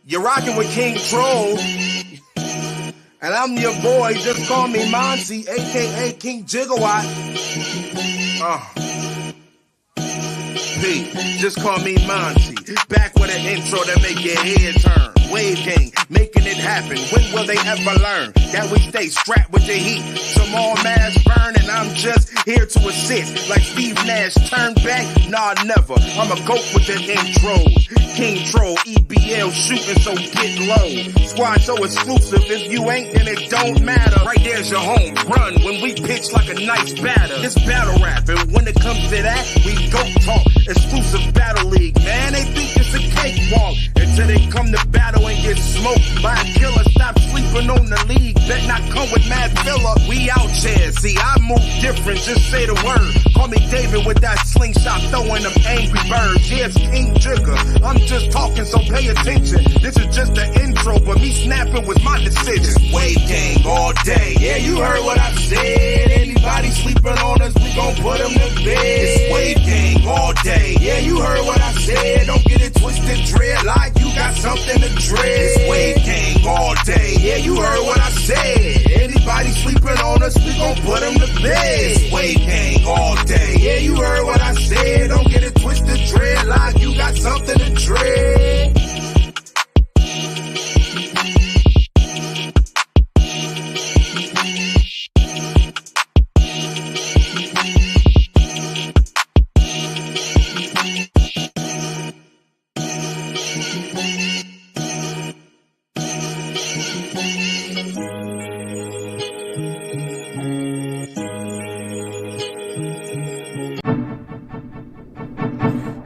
You're rocking with King Troll. And I'm your boy, just call me Monty, aka King Gigawatt. P, just call me Monty. Back with an intro that make your head turn. Wave gang, making it happen. When will they ever learn that we stay strapped with the heat? Some all mass burn, and I'm just here to assist. Like Steve Nash, turn back? Nah, never. I'm a goat with the intros. King Troll, EBL shooting, so get low. Squad so exclusive, if you ain't, then it don't matter. Right there's your home run when we pitch like a nice batter. This battle rap, and when it comes to that, we go talk. Exclusive battle league, man, they think it's a cakewalk. Until they come to battle and get smoked by a killer. Stop sleeping on the league, bet not come with mad filler. We out here, see I move different, just say the word. Call me David with that slingshot, throwing them angry birds. Yeah, it's King Jigger, I'm just talking, so pay attention. This is just the intro, but me snapping was my decision. Wave gang all day, yeah, you heard what I said. Anybody sleeping on us, we gon' put them to bed. It's wave gang all day, yeah, you heard what I said. Don't get it twisted, dread like you got something to dread. It's wave gang all day, yeah, you heard what I said. Anybody sleeping on us, we gon' put them to bed. It's wave gang all day, yeah, you heard what I said. Don't get it twisted, dread like you got something to dread.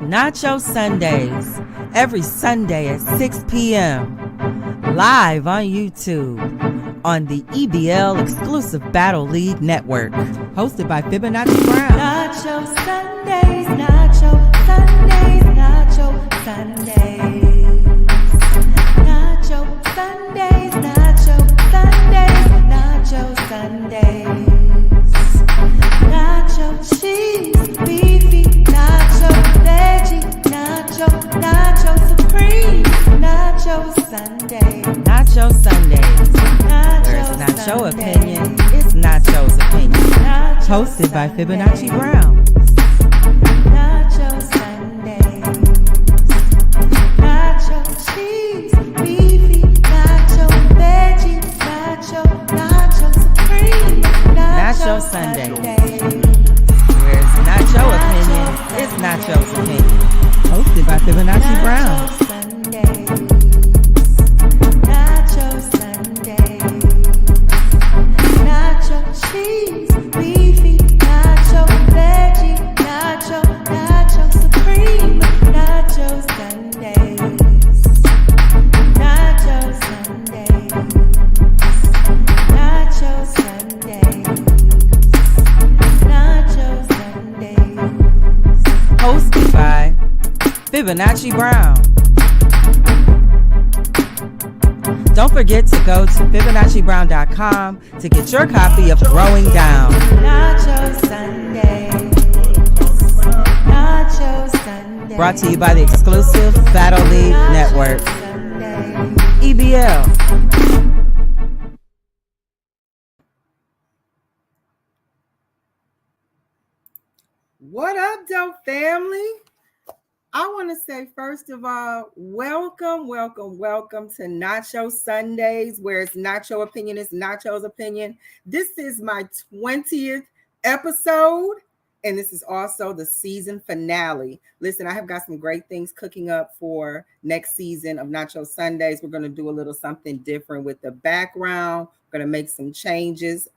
Nacho Sundays, every Sunday at 6 p.m. Live on YouTube on the EBL exclusive Battle League Network. Hosted by Fibonacci Brown. Nacho Sundays, Nacho Sundays, Nacho Sundays. Nacho Sundays, Nacho Sundays, Nacho Sundays. Nacho cheese, beefy, nacho veggie, nacho, nacho supreme, nacho Sunday. Nacho Sundays. Where it's not your Sunday. opinion, it's Nacho's opinion. Nacho Hosted by Sunday. Fibonacci Brown. Nacho Sundays. Nacho cheese, beefy, nacho veggie, nacho supreme, Nacho Sundays. Where it's not your opinion, it's Nacho's opinion. Hosted by Fibonacci Brown. Nacho Sundays. Nacho cheese, beefy, nacho veggie, nacho supreme, nacho Sundays. Nacho Sundays. Nacho Sundays. Nacho Sundays. Hosted by Fibonacci Brown. Don't forget to go to FibonacciBrown.com to get your copy of Growing Down. Nacho Sundays. Nacho Sundays. Brought to you by the exclusive Battle League Network. EBL. What up, dope family? I want to say, first of all, welcome to Nacho Sundays, where it's Nacho opinion, it's Nacho's opinion. This is my 20th episode, and this is also the season finale. Listen, I have got some great things cooking up for next season of Nacho Sundays. We're going to do a little something different with the background. We're going to make some changes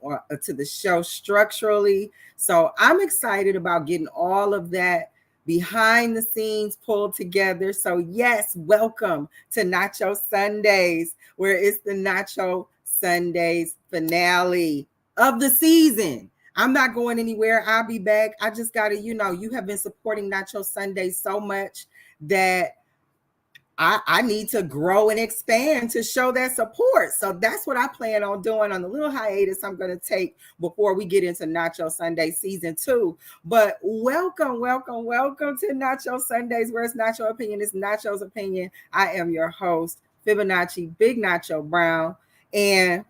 to the show structurally. So I'm excited about getting all of that behind the scenes pulled together. So yes, welcome to Nacho Sundays, where it's the Nacho Sundays finale of the season. I'm not going anywhere. I'll be back. I just got to, you have been supporting Nacho Sundays so much that I need to grow and expand to show that support. So that's what I plan on doing on the little hiatus I'm going to take before we get into Nacho Sunday season 2. But welcome to Nacho Sundays, where it's Nacho opinion, it's Nacho's opinion. I am your host, Fibonacci, Big Nacho Brown. And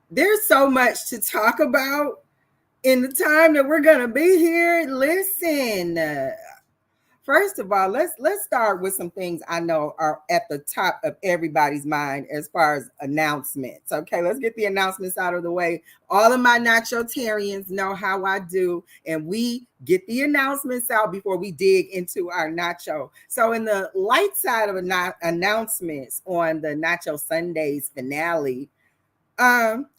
there's so much to talk about in the time that we're going to be here. Listen, first of all, let's start with some things I know are at the top of everybody's mind as far as announcements. Okay, let's get the announcements out of the way. All of my Nachotarians know how I do, and we get the announcements out before we dig into our nacho. So in the light side of announcements on the Nacho Sundays finale,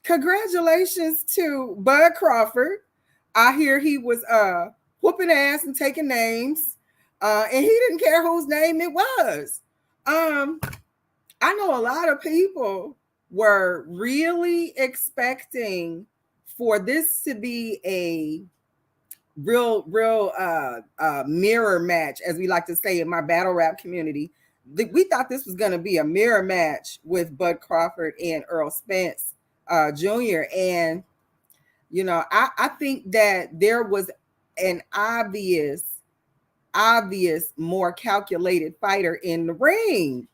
congratulations to Bud Crawford. I hear he was whooping ass and taking names. And he didn't care whose name it was. I know a lot of people were really expecting for this to be a real mirror match, as we like to say in my battle rap community. We thought this was going to be a mirror match with Bud Crawford and Earl Spence Jr. And, you know, I think that there was an obvious, more calculated fighter in the ring.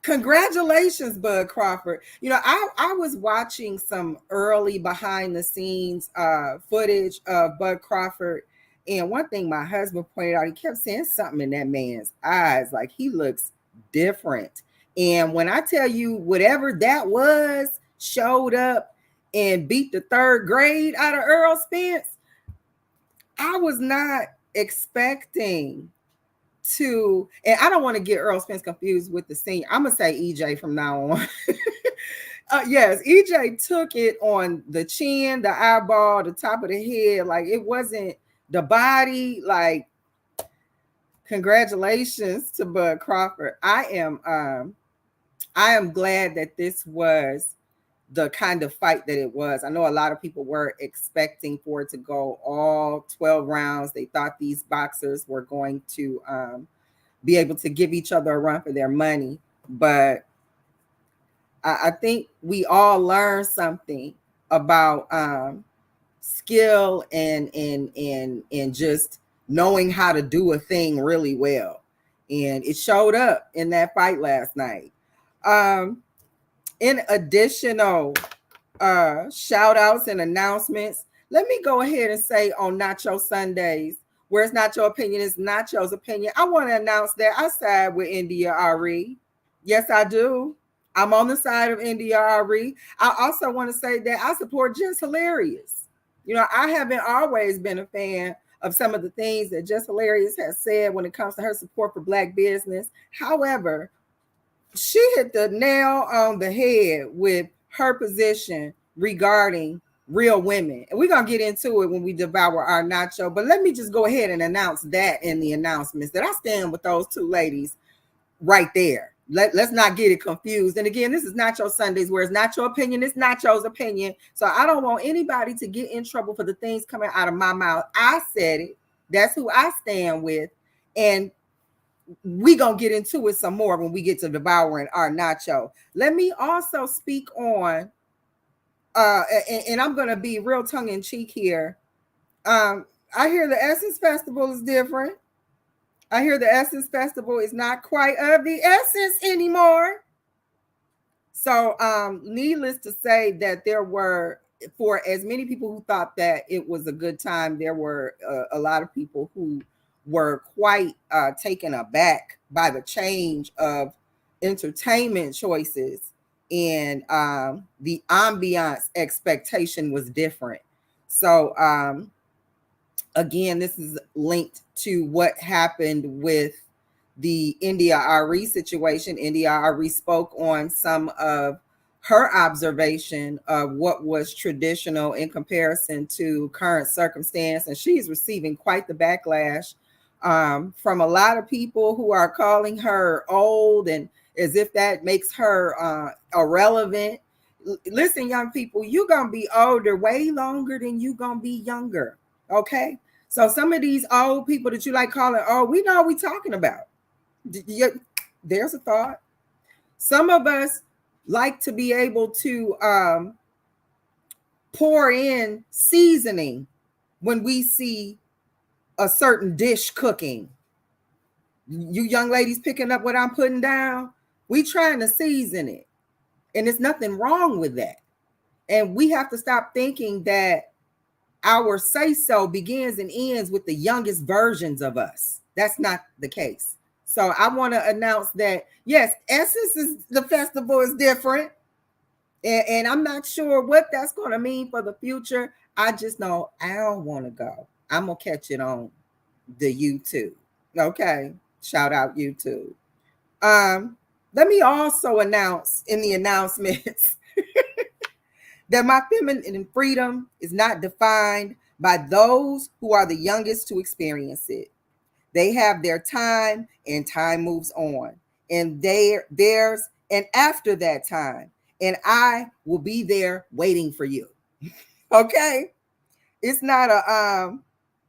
Congratulations, Bud Crawford. You know, I was watching some early behind the scenes footage of Bud Crawford, and one thing my husband pointed out, he kept saying something in that man's eyes, like he looks different. And when I tell you whatever that was showed up and beat the third grade out of Earl Spence, I was not expecting to, and I don't want to get Earl Spence confused with the senior. I'm gonna say EJ from now on. Yes, EJ took it on the chin, the eyeball, the top of the head. Like it wasn't the body. Like, congratulations to Bud Crawford. I am glad that this was the kind of fight that it was. I know a lot of people were expecting for it to go all 12 rounds. They thought these boxers were going to be able to give each other a run for their money. But I think we all learned something about skill and just knowing how to do a thing really well. And it showed up in that fight last night. In additional shout outs and announcements, let me go ahead and say on Nacho Sundays, where it's not your opinion, it's Nacho's opinion. I want to announce that I side with India Ari. Yes, I do. I'm on the side of India Ari. I also want to say that I support Just Hilarious. You know, I haven't always been a fan of some of the things that Just Hilarious has said when it comes to her support for Black business. However, she hit the nail on the head with her position regarding real women. And we're going to get into it when we devour our nacho. But let me just go ahead and announce that in the announcements that I stand with those two ladies right there. Let's not get it confused. And again, this is Nacho Sundays, where it's not your opinion, it's Nacho's opinion. So I don't want anybody to get in trouble for the things coming out of my mouth. I said it. That's who I stand with. And we gonna get into it some more when we get to devouring our nacho. Let me also speak on and I'm gonna be real tongue-in-cheek here. I hear the Essence Festival is different. I hear the Essence Festival is not quite of the essence anymore. So needless to say that there were, for as many people who thought that it was a good time, there were a lot of people who were quite taken aback by the change of entertainment choices, and the ambiance expectation was different. So again, this is linked to what happened with the India Ari situation. India Ari spoke on some of her observation of what was traditional in comparison to current circumstance, and she's receiving quite the backlash from a lot of people who are calling her old and as if that makes her irrelevant. Listen, young people, you're going to be older way longer than you're going to be younger, okay? So some of these old people that you like calling old, we know what we're talking about. There's a thought. Some of us like to be able to pour in seasoning when we see a certain dish cooking. You young ladies picking up what I'm putting down, we trying to season it. And there's nothing wrong with that. And we have to stop thinking that our say-so begins and ends with the youngest versions of us. That's not the case. So I want to announce that, yes, Essence is the festival is different. And I'm not sure what that's going to mean for the future. I just know I don't want to go. I'm going to catch it on the YouTube. Okay. Shout out YouTube. Let me also announce in the announcements that my feminine freedom is not defined by those who are the youngest to experience it. They have their time and time moves on. And there's and after that time. And I will be there waiting for you. Okay? It's not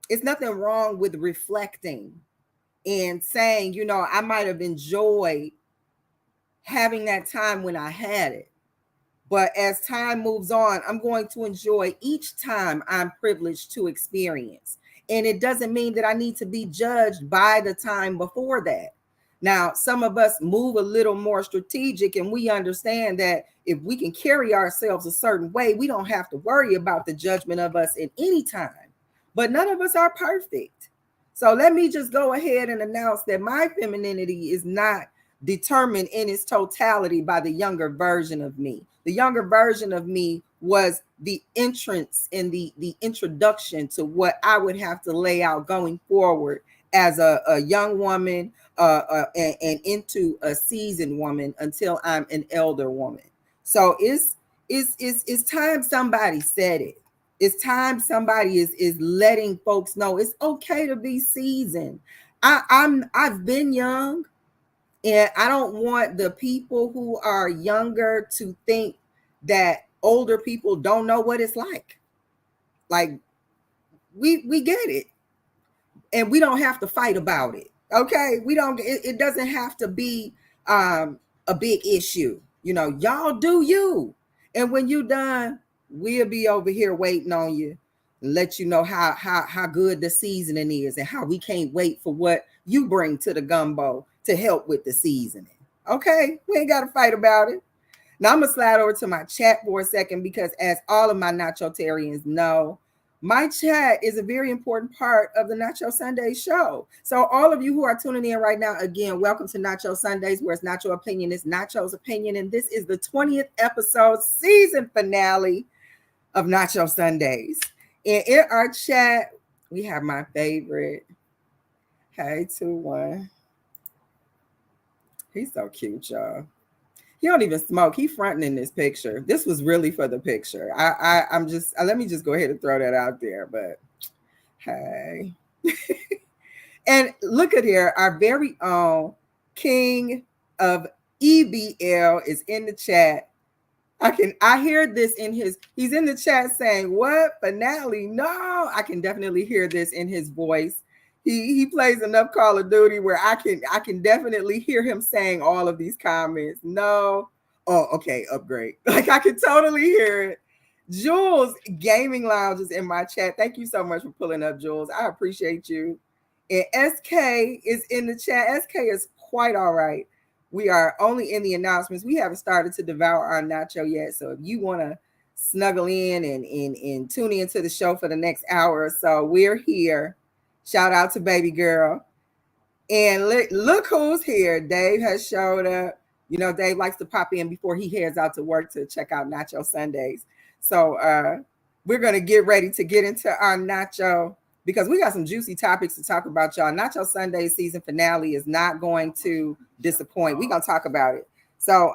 it's nothing wrong with reflecting and saying, you know, I might have enjoyed having that time when I had it. But as time moves on, I'm going to enjoy each time I'm privileged to experience. And it doesn't mean that I need to be judged by the time before that. Now, some of us move a little more strategic, and we understand that if we can carry ourselves a certain way, we don't have to worry about the judgment of us at any time. But none of us are perfect. So let me just go ahead and announce that my femininity is not determined in its totality by the younger version of me. The younger version of me was the entrance and the introduction to what I would have to lay out going forward as a young woman and into a seasoned woman until I'm an elder woman. So it's time somebody said it. It's time somebody is letting folks know it's okay to be seasoned. I've been young. And I don't want the people who are younger to think that older people don't know what it's like. Like we get it. And we don't have to fight about it. Okay? We don't it doesn't have to be a big issue. You know, y'all do you. And when you done, we'll be over here waiting on you and let you know how good the seasoning is and how we can't wait for what you bring to the gumbo to help with the seasoning. Okay, we ain't got to fight about it. Now I'm gonna slide over to my chat for a second because, as all of my Nachotarians know, my chat is a very important part of the Nacho Sunday show. So all of you who are tuning in right now, again, welcome to Nacho Sundays, where it's Nacho opinion, it's Nacho's opinion, and this is the 20th episode, season finale of Nacho Sundays. And in our chat, we have my favorite. Hey, 2-1. He's so cute, y'all. He don't even smoke. He fronting in this picture. This was really for the picture. I'm just let me just go ahead and throw that out there. But hey, and look at here, our very own king of EBL is in the chat. I hear this in he's in the chat saying, what finale? No, I can definitely hear this in his voice. He plays enough Call of Duty where I can definitely hear him saying all of these comments. No. Oh, okay, upgrade. Like I can totally hear it. Jules Gaming Lounge is in my chat. Thank you so much for pulling up, Jules. I appreciate you. And SK is in the chat. SK is quite all right. We are only in the announcements. We haven't started to devour our nacho yet. So if you want to snuggle in and tune into the show for the next hour or so, we're here. Shout out to baby girl. And look who's here. Dave has showed up. You know, Dave likes to pop in before he heads out to work to check out Nacho Sundays. So we're going to get ready to get into our Nacho because we got some juicy topics to talk about, y'all. Nacho Sunday season finale is not going to disappoint. We're going to talk about it. So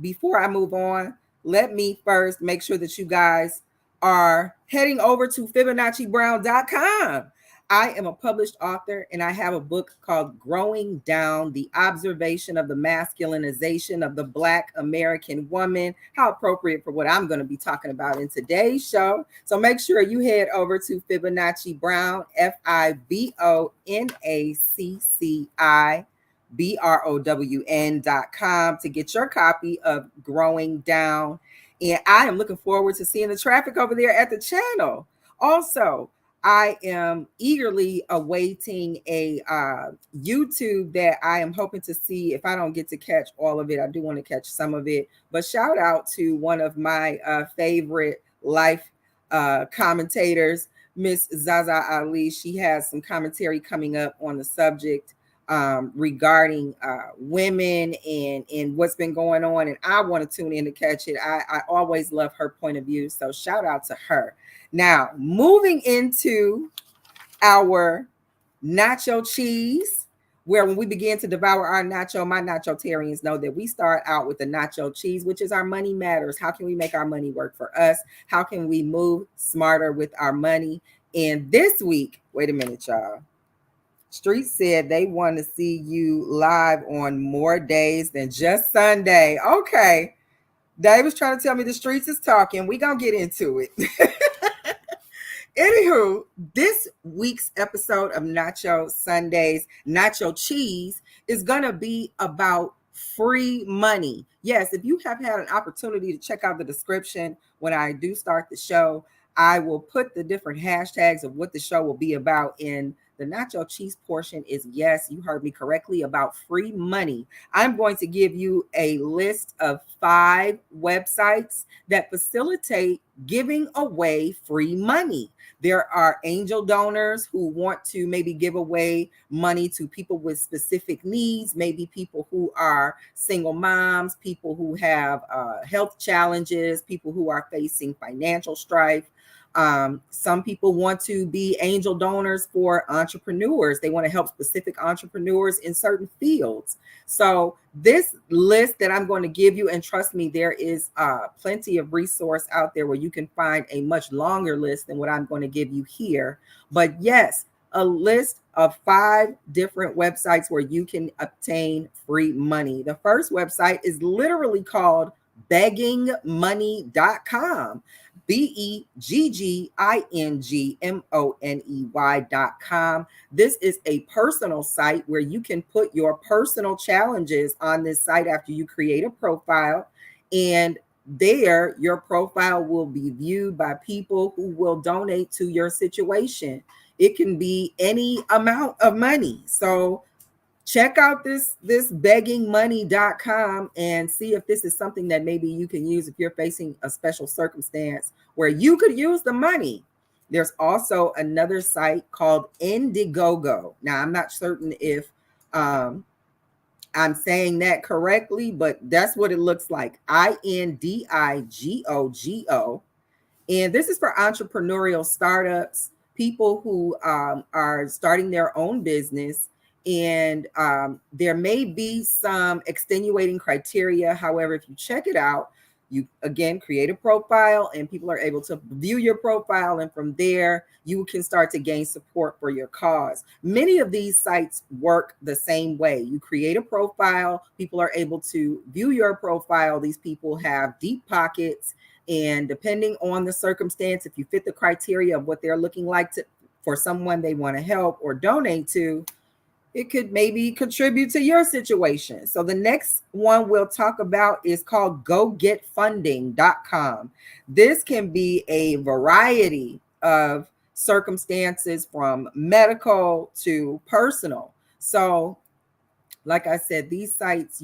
before I move on, let me first make sure that you guys are heading over to FibonacciBrown.com. I am a published author and I have a book called Growing Down: The Observation of the Masculinization of the Black American Woman. How appropriate for what I'm going to be talking about in today's show. So make sure you head over to Fibonacci Brown, FibonacciBrown.com to get your copy of Growing Down. And I am looking forward to seeing the traffic over there at the channel. Also, I am eagerly awaiting a YouTube that I am hoping to see. If I don't get to catch all of it, I do want to catch some of it. But shout out to one of my favorite life commentators, Miss Zaza Ali. She has some commentary coming up on the subject regarding women and what's been going on. And I want to tune in to catch it. I always love her point of view. So shout out to her. Now, moving into our nacho cheese, where when we begin to devour our nacho, my nachotarians know that we start out with the nacho cheese, which is our money matters. How can we make our money work for us? How can we move smarter with our money? And this week, wait a minute, y'all. Street said they want to see you live on more days than just Sunday. Okay. Dave was trying to tell me the streets is talking. We gonna get into it. Anywho, this week's episode of Nacho Sundays, Nacho Cheese, is going to be about free money. Yes, if you have had an opportunity to check out the description when I do start the show, I will put the different hashtags of what the show will be about in the nacho cheese portion. Is yes, you heard me correctly, about free money. I'm going to give you a list of 5 websites that facilitate giving away free money. There are angel donors who want to maybe give away money to people with specific needs, maybe people who are single moms, people who have health challenges, people who are facing financial strife. Some people want to be angel donors for entrepreneurs. They want to help specific entrepreneurs in certain fields. So this list that I'm going to give you, and trust me, there is plenty of resource out there where you can find a much longer list than what I'm going to give you here. But yes, a list of 5 different websites where you can obtain free money. The first website is literally called beggingmoney.com. beggingmoney.com. This is a personal site where you can put your personal challenges on this site after you create a profile, and there your profile will be viewed by people who will donate to your situation. It can be any amount of money. So check out this beggingmoney.com and see if this is something that maybe you can use if you're facing a special circumstance where you could use the money. There's also another site called Indiegogo. Now, I'm not certain if I'm saying that correctly, but that's what it looks like. Indigogo. And this is for entrepreneurial startups, people who are starting their own business. And there may be some extenuating criteria. However, if you check it out, you again create a profile and people are able to view your profile. And from there, you can start to gain support for your cause. Many of these sites work the same way. You create a profile, people are able to view your profile. These people have deep pockets. And depending on the circumstance, if you fit the criteria of what they're looking like for someone they want to help or donate to, it could maybe contribute to your situation. So the next one we'll talk about is called gogetfunding.com. This can be a variety of circumstances from medical to personal. So like I said, these sites,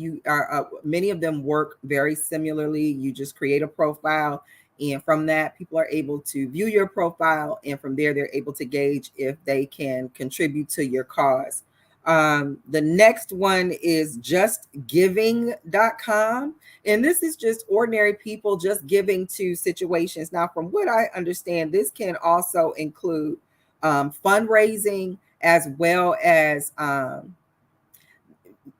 many of them work very similarly. You just create a profile, and from that, people are able to view your profile, and from there, they're able to gauge if they can contribute to your cause. The next one is justgiving.com. And this is just ordinary people just giving to situations. Now, from what I understand, this can also include fundraising as well as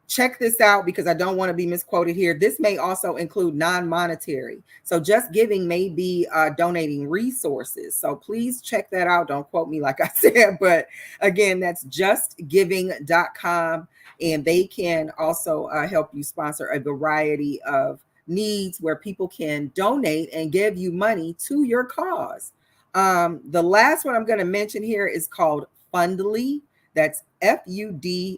check this out because I don't want to be misquoted here. This may also include non-monetary. So just giving may be donating resources. So please check that out. Don't quote me like I said, but again, that's justgiving.com. And they can also help you sponsor a variety of needs where people can donate and give you money to your cause. The last one I'm going to mention here is called Fundly. That's FUNDLY.com.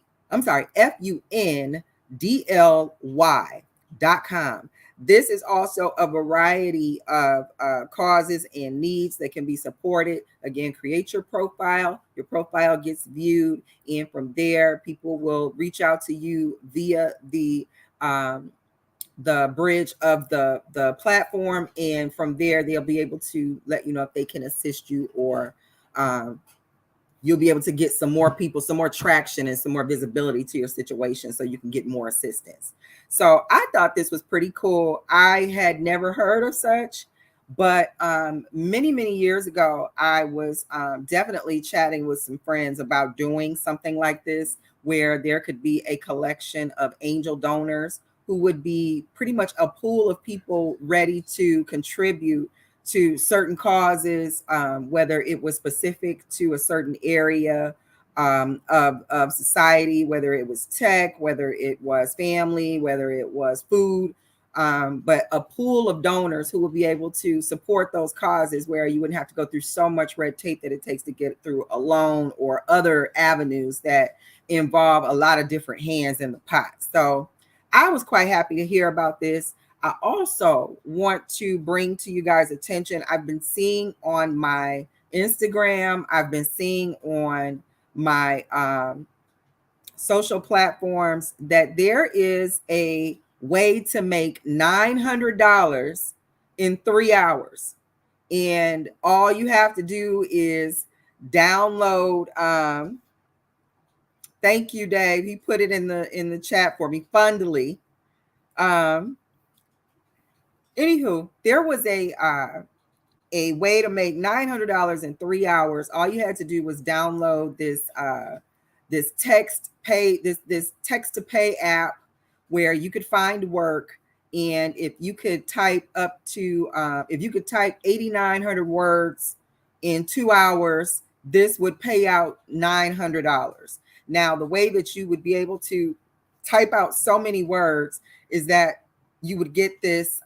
This is also a variety of causes and needs that can be supported. Again, create your profile. Your profile gets viewed, and from there, people will reach out to you via the bridge of the platform, and from there, they'll be able to let you know if they can assist you, or um, you'll be able to get some more people, some more traction, and some more visibility to your situation so you can get more assistance. So I thought this was pretty cool. I had never heard of such, but many, many years ago, I was definitely chatting with some friends about doing something like this, where there could be a collection of angel donors who would be pretty much a pool of people ready to contribute to certain causes, whether it was specific to a certain area of society, whether it was tech, whether it was family, whether it was food, but a pool of donors who will be able to support those causes, where you wouldn't have to go through so much red tape that it takes to get through a loan or other avenues that involve a lot of different hands in the pot. So I was quite happy to hear about this. I also want to bring to you guys attention, I've been seeing on my Instagram, I've been seeing on my social platforms, that there is a way to make $900 in 3 hours. And all you have to do is download, thank you, Dave. He put it in the chat for me, Fundly. Anywho, there was a way to make $900 in 3 hours. All you had to do was download this text to pay app, where you could find work, and if you could type 8,900 words in 2 hours, this would pay out $900. Now, the way that you would be able to type out so many words is that you would get this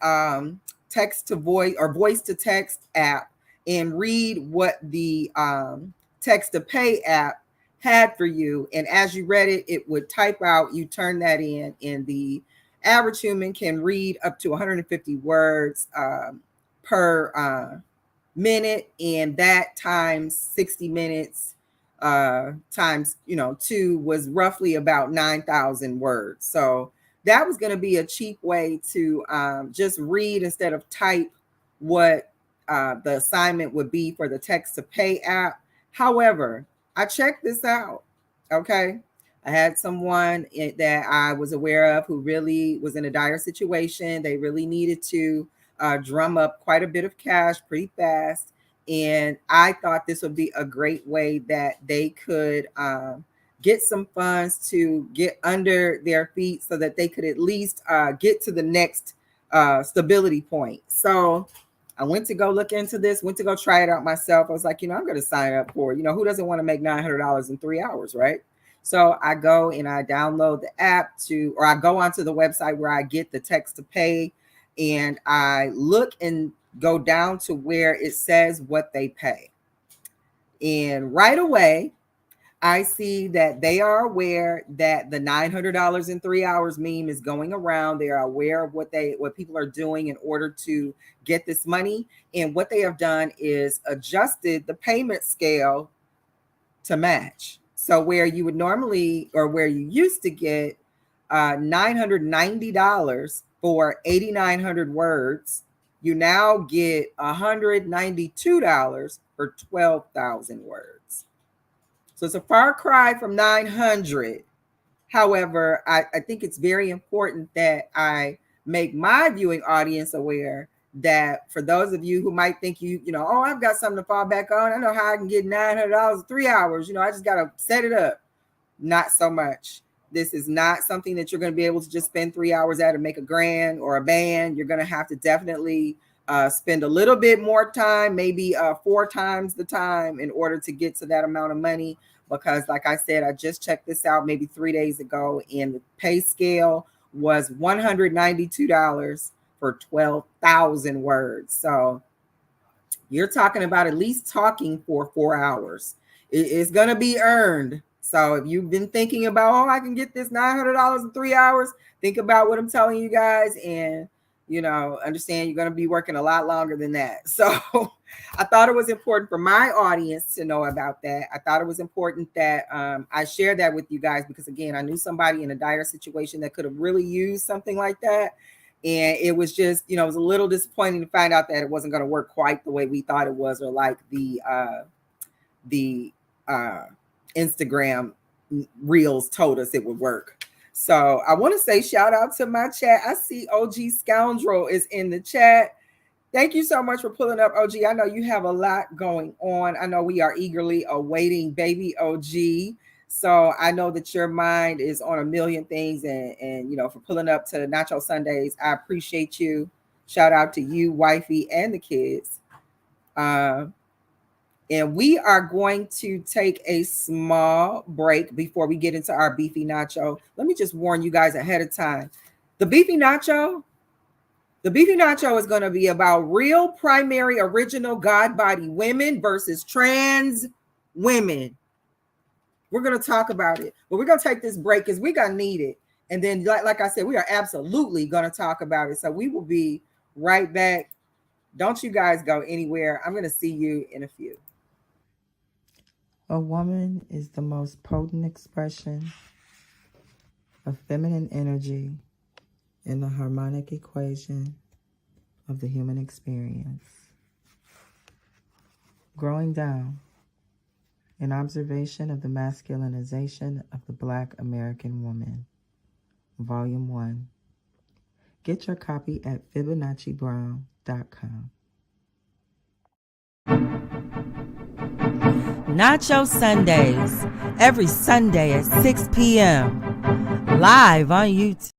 text to voice or voice to text app and read what the text to pay app had for you. And as you read it, it would type out, you turn that in, and the average human can read up to 150 words per minute, and that times 60 minutes times 2 was roughly about 9,000 words. So that was going to be a cheap way to just read instead of type what the assignment would be for the text to pay app. However, I checked this out. Okay. I had someone that I was aware of who really was in a dire situation. They really needed to drum up quite a bit of cash pretty fast. And I thought this would be a great way that they could get some funds to get under their feet so that they could at least get to the next stability point. So I went to go look into this, went to go try it out myself. I was like, I'm going to sign up for it. Who doesn't want to make $900 in 3 hours, right? So I go and I download the app or I go onto the website where I get the text to pay, and I look and go down to where it says what they pay. And right away, I see that they are aware that the $900 in 3 hours meme is going around. They are aware of what people are doing in order to get this money. And what they have done is adjusted the payment scale to match. So where you would normally, or where you used to get $990 for 8,900 words, you now get $192 for 12,000 words. So it's a far cry from 900. However, I think it's very important that I make my viewing audience aware that for those of you who might think oh, I've got something to fall back on. I know how I can get $900 in 3 hours. I just got to set it up. Not so much. This is not something that you're going to be able to just spend 3 hours at and make a grand or a band. You're going to have to definitely spend a little bit more time, maybe 4 times the time, in order to get to that amount of money. Because like I said, I just checked this out maybe 3 days ago, and the pay scale was $192 for 12,000 words. So you're talking about at least talking for 4 hours. It's going to be earned. So if you've been thinking about, I can get this $900 in 3 hours, think about what I'm telling you guys, and understand you're going to be working a lot longer than that. So I thought it was important for my audience to know about that. I thought it was important that I shared that with you guys because, again, I knew somebody in a dire situation that could have really used something like that. And it was just, it was a little disappointing to find out that it wasn't going to work quite the way we thought it was, or like the Instagram reels told us it would work. So I want to say shout out to my chat. I see OG Scoundrel is in the chat. Thank you so much for pulling up, OG. I know you have a lot going on. I know we are eagerly awaiting baby OG. So I know that your mind is on a million things, and for pulling up to Nacho Sundays. I appreciate you. Shout out to you, wifey, and the kids. And we are going to take a small break before we get into our beefy nacho. Let me just warn you guys ahead of time. The beefy nacho is going to be about real, primary, original God body women versus trans women. We're going to talk about it, but we're going to take this break because we're going to need it. And then, like I said, we are absolutely going to talk about it. So we will be right back. Don't you guys go anywhere. I'm going to see you in a few. A woman is the most potent expression of feminine energy in the harmonic equation of the human experience. Growing Down, an observation of the masculinization of the Black American woman, Volume 1. Get your copy at FibonacciBrown.com. Nacho Sundays, every Sunday at 6 p.m. Live on YouTube.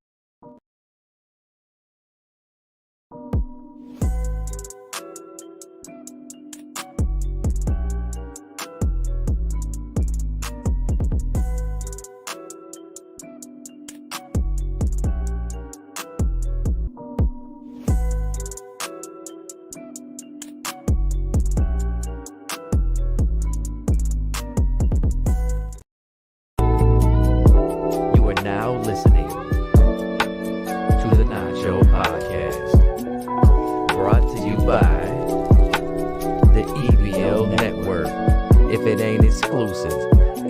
Listening to the Nacho Podcast, brought to you by the EBL Network. If it ain't exclusive,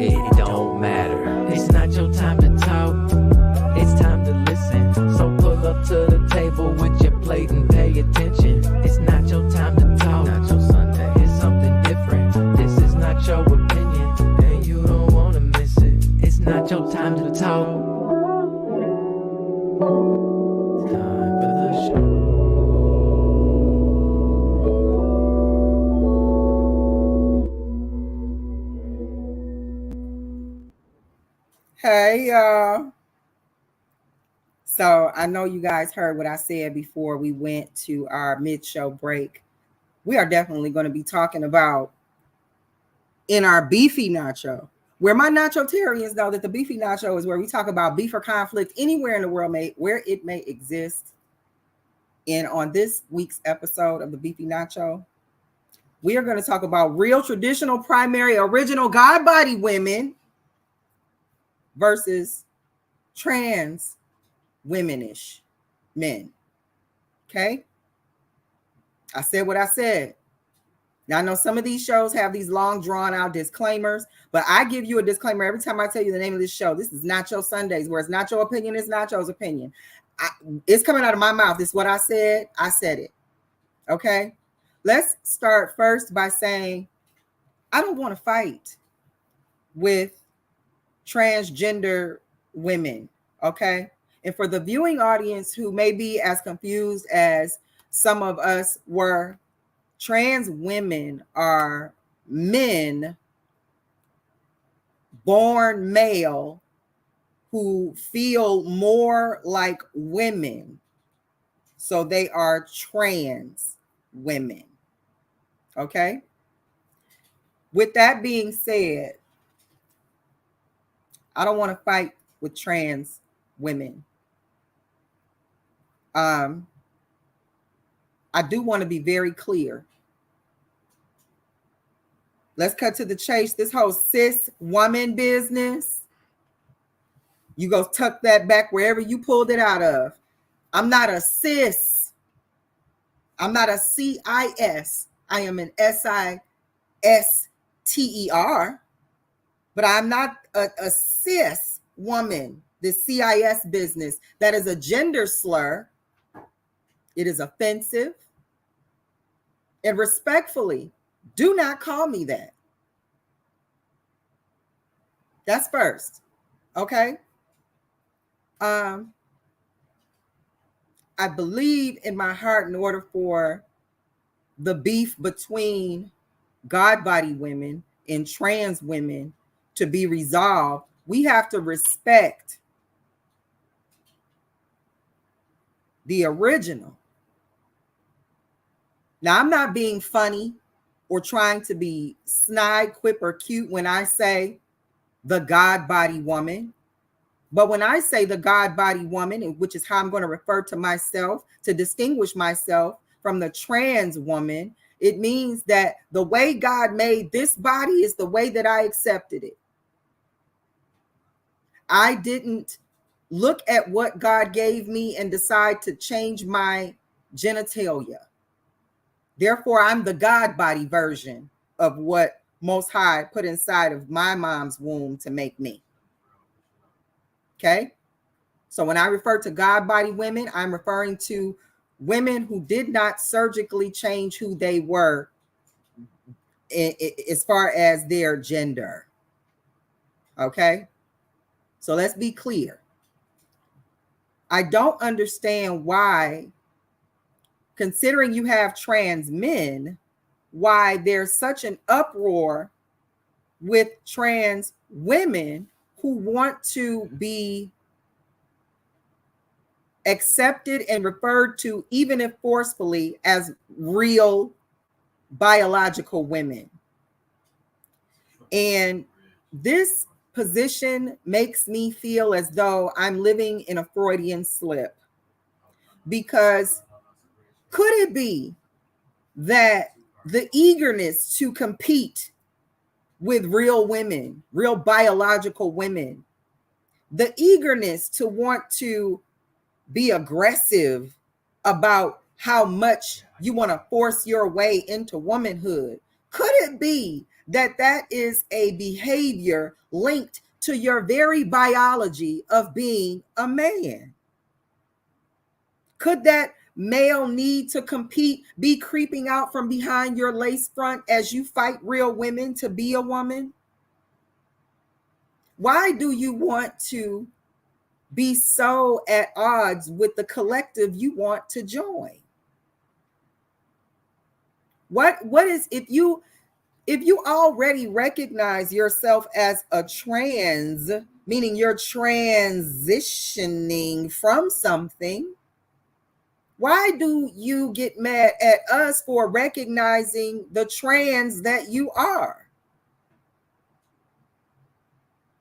it don't matter. It's not your time to talk, it's time to listen. So pull up to the table with your plate and pay attention. It's not your time to talk. Nacho Sunday is something different. This is not your opinion, and you don't want to miss it. It's not your time to talk. Time for the show. Hey, y'all. So I know you guys heard what I said before we went to our mid-show break. We are definitely going to be talking about in our beefy nacho, where my nachotarians know that the beefy nacho is where we talk about beef or conflict anywhere in the world where it may exist. And on this week's episode of the beefy nacho, we are going to talk about real, traditional, primary, original God body women versus trans womanish men. Okay? I said what I said. Now, I know some of these shows have these long, drawn-out disclaimers, but I give you a disclaimer every time I tell you the name of this show. This is Nacho Sundays, where it's Nacho opinion, it's Nacho's opinion. It's coming out of my mouth. This is what I said. I said it. Okay? Let's start first by saying I don't want to fight with transgender women, okay? And for the viewing audience who may be as confused as some of us were, trans women are men born male who feel more like women. So they are trans women. Okay? With that being said, I don't want to fight with trans women. I do want to be very clear. Let's cut to the chase. This whole cis woman business, you go tuck that back wherever you pulled it out of. I'm not a cis I'm not a CIS. I am an SISTER, but I'm not a cis woman. The CIS business, that is a gender slur. It is offensive. And respectfully, do not call me that. That's first. Okay. I believe in my heart, in order for the beef between God body women and trans women to be resolved, we have to respect the original. Now, I'm not being funny or trying to be snide, quip, or cute when I say the God body woman. But when I say the God body woman, which is how I'm going to refer to myself to distinguish myself from the trans woman, it means that the way God made this body is the way that I accepted it. I didn't look at what God gave me and decide to change my genitalia. Therefore, I'm the God body version of what Most High put inside of my mom's womb to make me. Okay? So when I refer to God body women, I'm referring to women who did not surgically change who they were as far as their gender. Okay? So let's be clear. I don't understand why, considering you have trans men, why there's such an uproar with trans women who want to be accepted and referred to, even if forcefully, as real biological women. And this position makes me feel as though I'm living in a Freudian slip, because could it be that the eagerness to compete with real women, real biological women, the eagerness to want to be aggressive about how much you want to force your way into womanhood, could it be that that is a behavior linked to your very biology of being a man? Could that male need to compete be creeping out from behind your lace front as you fight real women to be a woman? Why do you want to be so at odds with the collective you want to join? What is, if you already recognize yourself as a trans, meaning you're transitioning from something, why do you get mad at us for recognizing the trans that you are?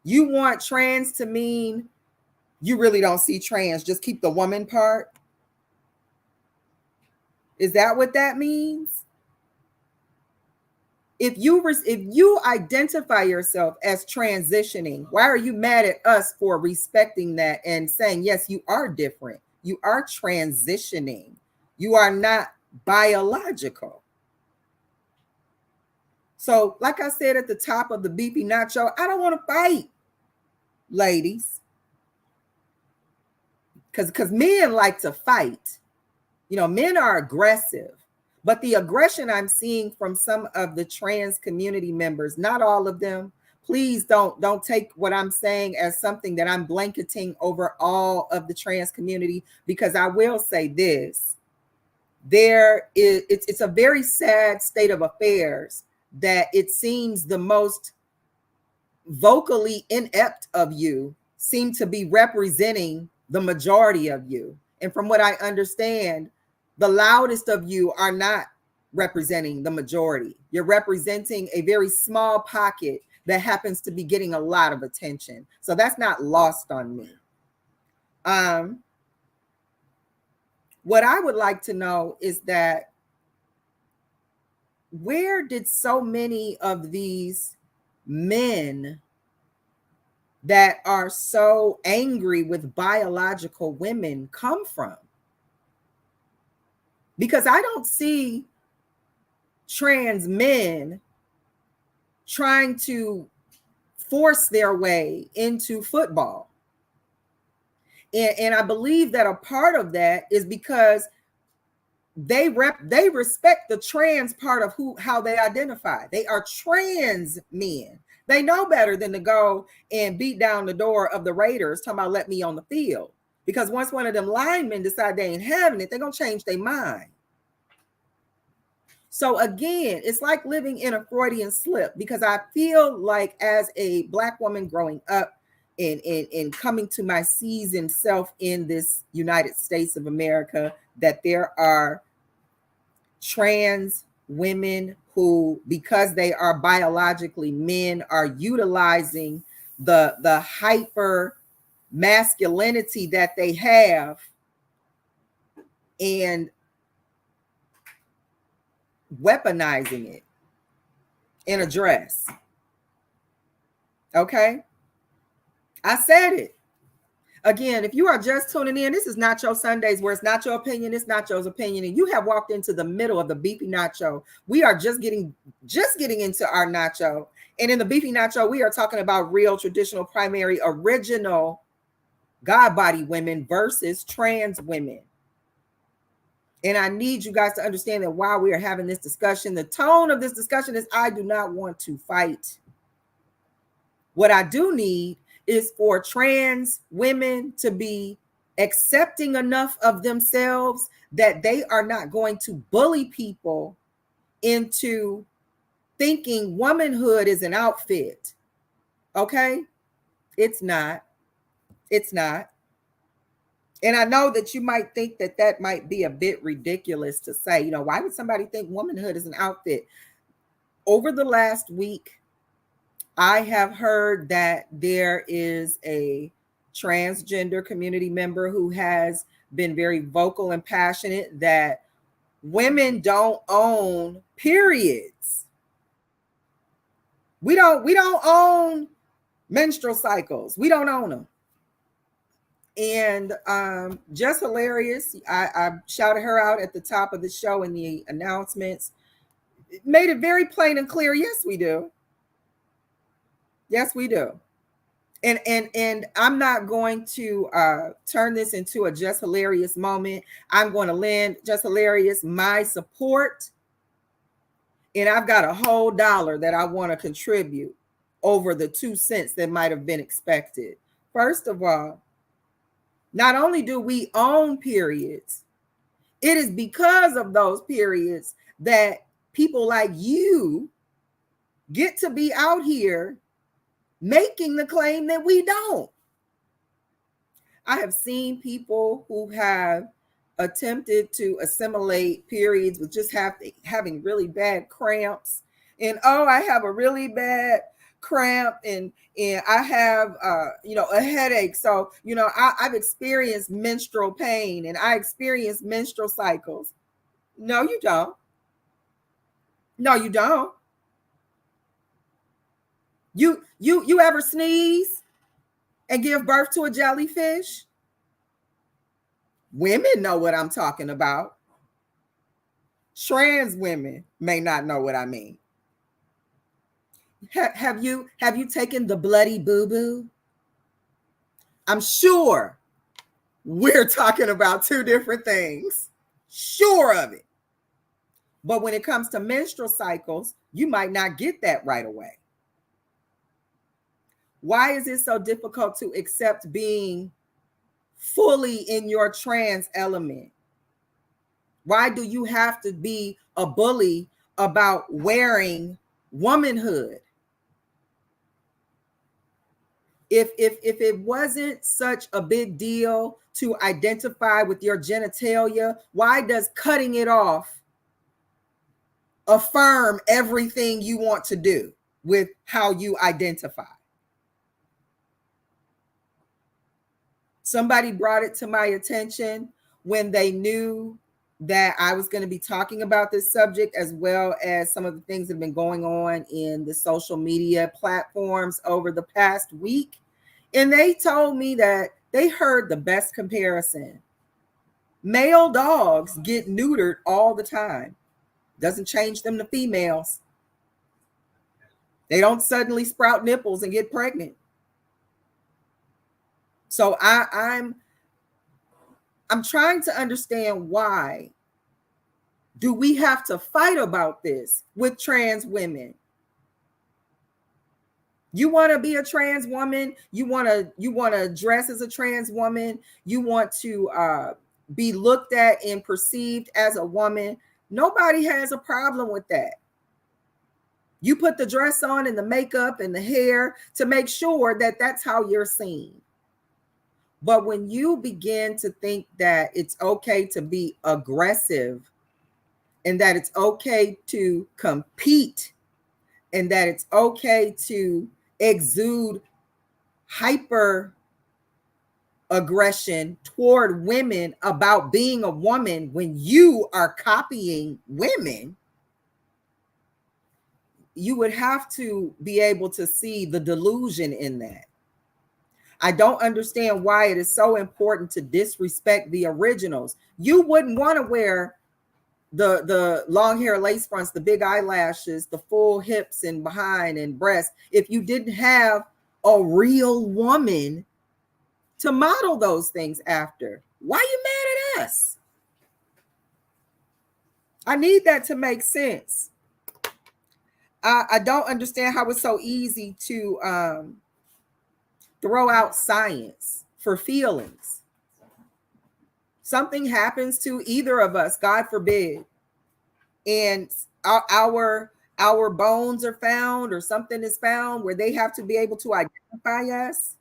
You want trans to mean you really don't see trans, just keep the woman part? Is that what that means? If you identify yourself as transitioning, why are you mad at us for respecting that and saying, yes, you are different. You are transitioning. You are not biological. So, like I said at the top of the Beefy Nacho, I don't want to fight, ladies. Because men like to fight. You know, men are aggressive. But the aggression I'm seeing from some of the trans community members, not all of them, please don't take what I'm saying as something that I'm blanketing over all of the trans community, because I will say this. It's a very sad state of affairs that it seems the most vocally inept of you seem to be representing the majority of you. And from what I understand, the loudest of you are not representing the majority. You're representing a very small pocket that happens to be getting a lot of attention. So that's not lost on me. What I would like to know is that, where did so many of these men that are so angry with biological women come from? because I don't see trans men trying to force their way into football. And I believe that a part of that is because they respect the trans part of how they identify. They are trans men. They know better than to go and beat down the door of the Raiders talking about let me on the field. Because once one of them linemen decide they ain't having it, they're gonna change their mind. So again, it's like living in a Freudian slip, because I feel like as a Black woman growing up and coming to my seasoned self in this United States of America, that there are trans women who, because they are biologically men, are utilizing the hyper masculinity that they have and weaponizing it in a dress. Okay, I said it. Again, if you are just tuning in, this is Nacho Sundays, where it's not your opinion, it's Nacho's opinion, and you have walked into the middle of the beefy nacho. We are just getting into our nacho, and in the beefy nacho, we are talking about real, traditional, primary, original God body women versus trans women. And I need you guys to understand that while we are having this discussion, the tone of this discussion is I do not want to fight. What I do need is for trans women to be accepting enough of themselves that they are not going to bully people into thinking womanhood is an outfit. Okay? It's not. It's not. And I know that you might think that that might be a bit ridiculous to say. You know, why would somebody think womanhood is an outfit? Over the last week, I have heard that there is a transgender community member who has been very vocal and passionate that women don't own periods. We don't own menstrual cycles. We don't own them. And just hilarious. I shouted her out at the top of the show in the announcements. It made it very plain and clear. Yes, we do. Yes, we do. And I'm not going to turn this into a Just Hilarious moment. I'm going to lend Just Hilarious my support. And I've got a whole $1 that I want to contribute over the 2 cents that might have been expected. First of all, not only do we own periods, it is because of those periods that people like you get to be out here making the claim that we don't. I have seen people who have attempted to assimilate periods with just having really bad cramps. And I have a really bad cramp and I have a headache. So I've experienced menstrual pain and I experienced menstrual cycles. No, you don't. No, you don't. You ever sneeze and give birth to a jellyfish? Women know what I'm talking about. Trans women may not know what I mean. Have you taken the bloody boo-boo? I'm sure we're talking about 2 different things. Sure of it. But when it comes to menstrual cycles, you might not get that right away. Why is it so difficult to accept being fully in your trans element? Why do you have to be a bully about wearing womanhood? If it wasn't such a big deal to identify with your genitalia, why does cutting it off affirm everything you want to do with how you identify? Somebody brought it to my attention when they knew that I was going to be talking about this subject, as well as some of the things that have been going on in the social media platforms over the past week. And they told me that they heard the best comparison Male dogs get neutered all the time. Doesn't change them to females. They don't suddenly sprout nipples and get pregnant. So I'm trying to understand, why do we have to fight about this with trans women? You want to be a trans woman, you want to dress as a trans woman, you want to be looked at and perceived as a woman. Nobody has a problem with that. You put the dress on and the makeup and the hair to make sure that that's how you're seen. But when you begin to think that it's okay to be aggressive, and that it's okay to compete, and that it's okay to exude hyper aggression toward women about being a woman when you are copying women, you would have to be able to see the delusion in that. I don't understand why it is so important to disrespect the originals. You wouldn't want to wear the long hair, lace fronts, the big eyelashes, the full hips and behind and breast if you didn't have a real woman to model those things after. Why are you mad at us? I need that to make sense. I don't understand how it's so easy to throw out science for feelings. Something happens to either of us, God forbid, and our bones are found, or something is found where they have to be able to identify us.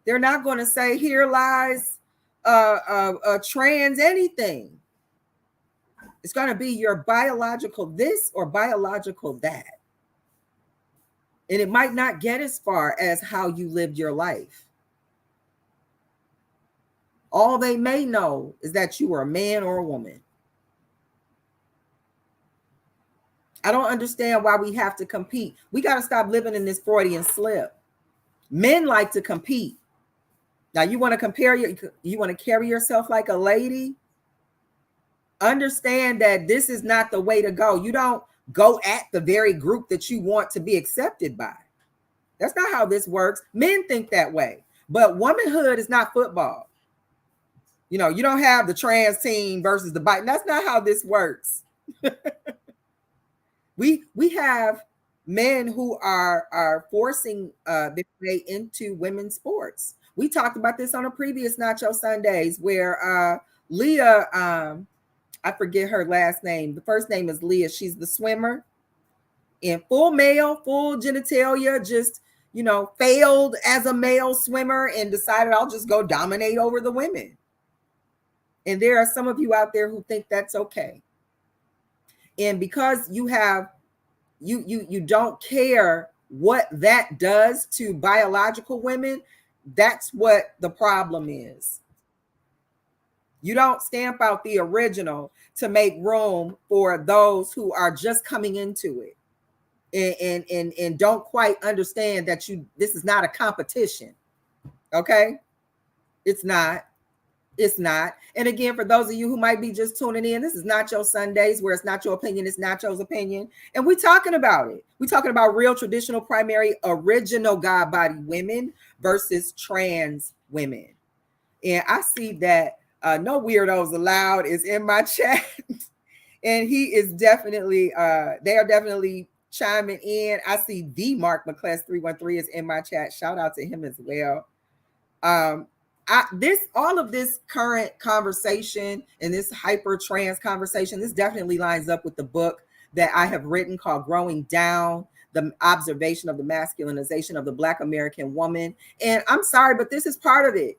They're not going to say, here lies a trans anything. It's going to be your biological this or biological that. And it might not get as far as how you lived your life. All they may know is that you are a man or a woman. I don't understand why we have to compete. We got to stop living in this Freudian slip. Men like to compete. Now, you want to carry yourself like a lady? Understand that this is not the way to go. You don't go at the very group that you want to be accepted by. That's not how this works. Men think that way. But womanhood is not football. You know, you don't have the trans team versus the bike. That's not how this works. We have men who are forcing their way into women's sports. We talked about this on a previous Nacho Sundays where Leah, I forget her last name. The first name is Leah. She's the swimmer in full male, full genitalia, just, you know, failed as a male swimmer and decided I'll just go dominate over the women. And there are some of you out there who think that's okay. And because you have, you don't care what that does to biological women, that's what the problem is. You don't stamp out the original to make room for those who are just coming into it and don't quite understand that this is not a competition. Okay? It's not. It's not. And again, for those of you who might be just tuning in, this is Nacho Sundays, where it's not your opinion, it's Nacho's opinion. And we're talking about it. We're talking about real, traditional, primary, original God-body women versus trans women. And I see that No Weirdos Allowed is in my chat. And he is definitely, they are definitely chiming in. I see the Mark McCless 313 is in my chat. Shout out to him as well. All of this current conversation and this hyper trans conversation, this definitely lines up with the book that I have written called Growing Down, the observation of the masculinization of the Black American woman. And I'm sorry, but this is part of it.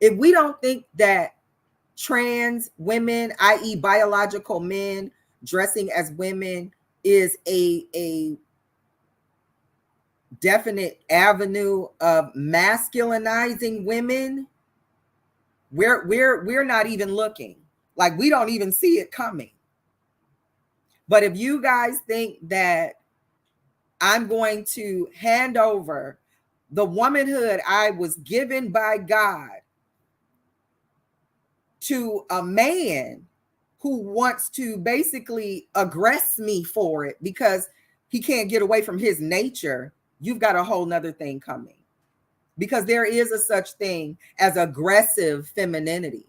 If we don't think that trans women, i.e. biological men dressing as women, is a definite avenue of masculinizing women, we're not even looking. Like, we don't even see it coming. But if you guys think that I'm going to hand over the womanhood I was given by God to a man who wants to basically aggress me for it because he can't get away from his nature, you've got a whole nother thing coming. Because there is a such thing as aggressive femininity.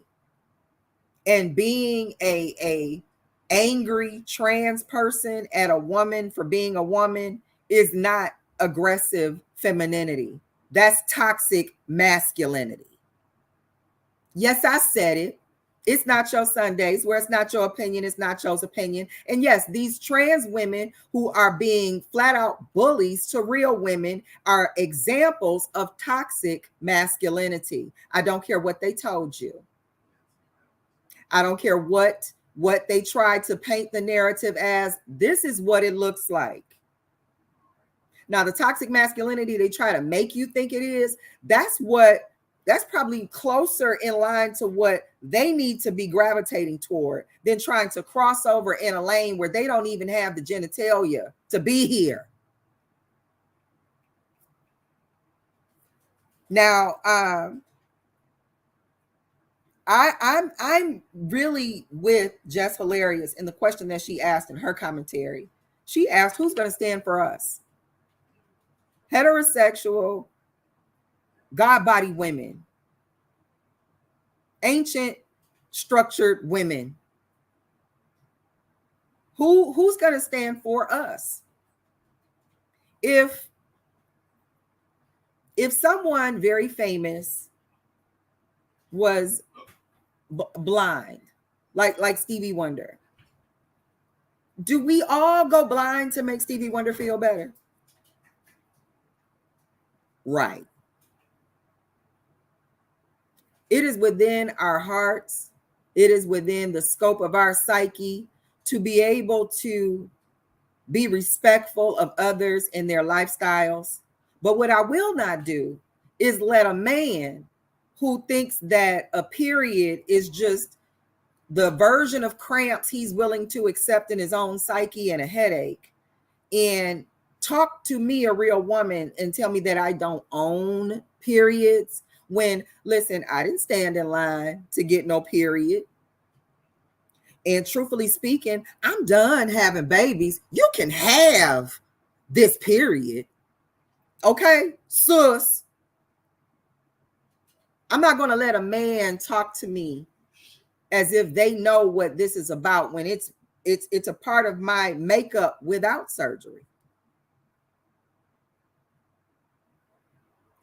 And being a angry trans person at a woman for being a woman is not aggressive femininity. That's toxic masculinity. Yes, I said it. It's Nacho Sundays, where it's not your opinion, it's Nacho's opinion. And yes, these trans women who are being flat out bullies to real women are examples of toxic masculinity. I don't care what they told you. I don't care what they tried to paint the narrative as. This is what it looks like. Now, the toxic masculinity they try to make you think it is, that's probably closer in line to what they need to be gravitating toward than trying to cross over in a lane where they don't even have the genitalia to be here. Now, I'm really with Jess Hilarious in the question that she asked in her commentary. She asked, who's going to stand for us? Heterosexual, God-body women, ancient structured women. Who's going to stand for us? If someone very famous was blind, like Stevie Wonder, do we all go blind to make Stevie Wonder feel better? Right. It is within our hearts, it is within the scope of our psyche to be able to be respectful of others and their lifestyles. But what I will not do is let a man who thinks that a period is just the version of cramps he's willing to accept in his own psyche and a headache, and talk to me, a real woman, and tell me that I don't own periods, when, listen, I didn't stand in line to get no period. And truthfully speaking, I'm done having babies. You can have this period. Okay, sus. I'm not going to let a man talk to me as if they know what this is about when it's a part of my makeup without surgery.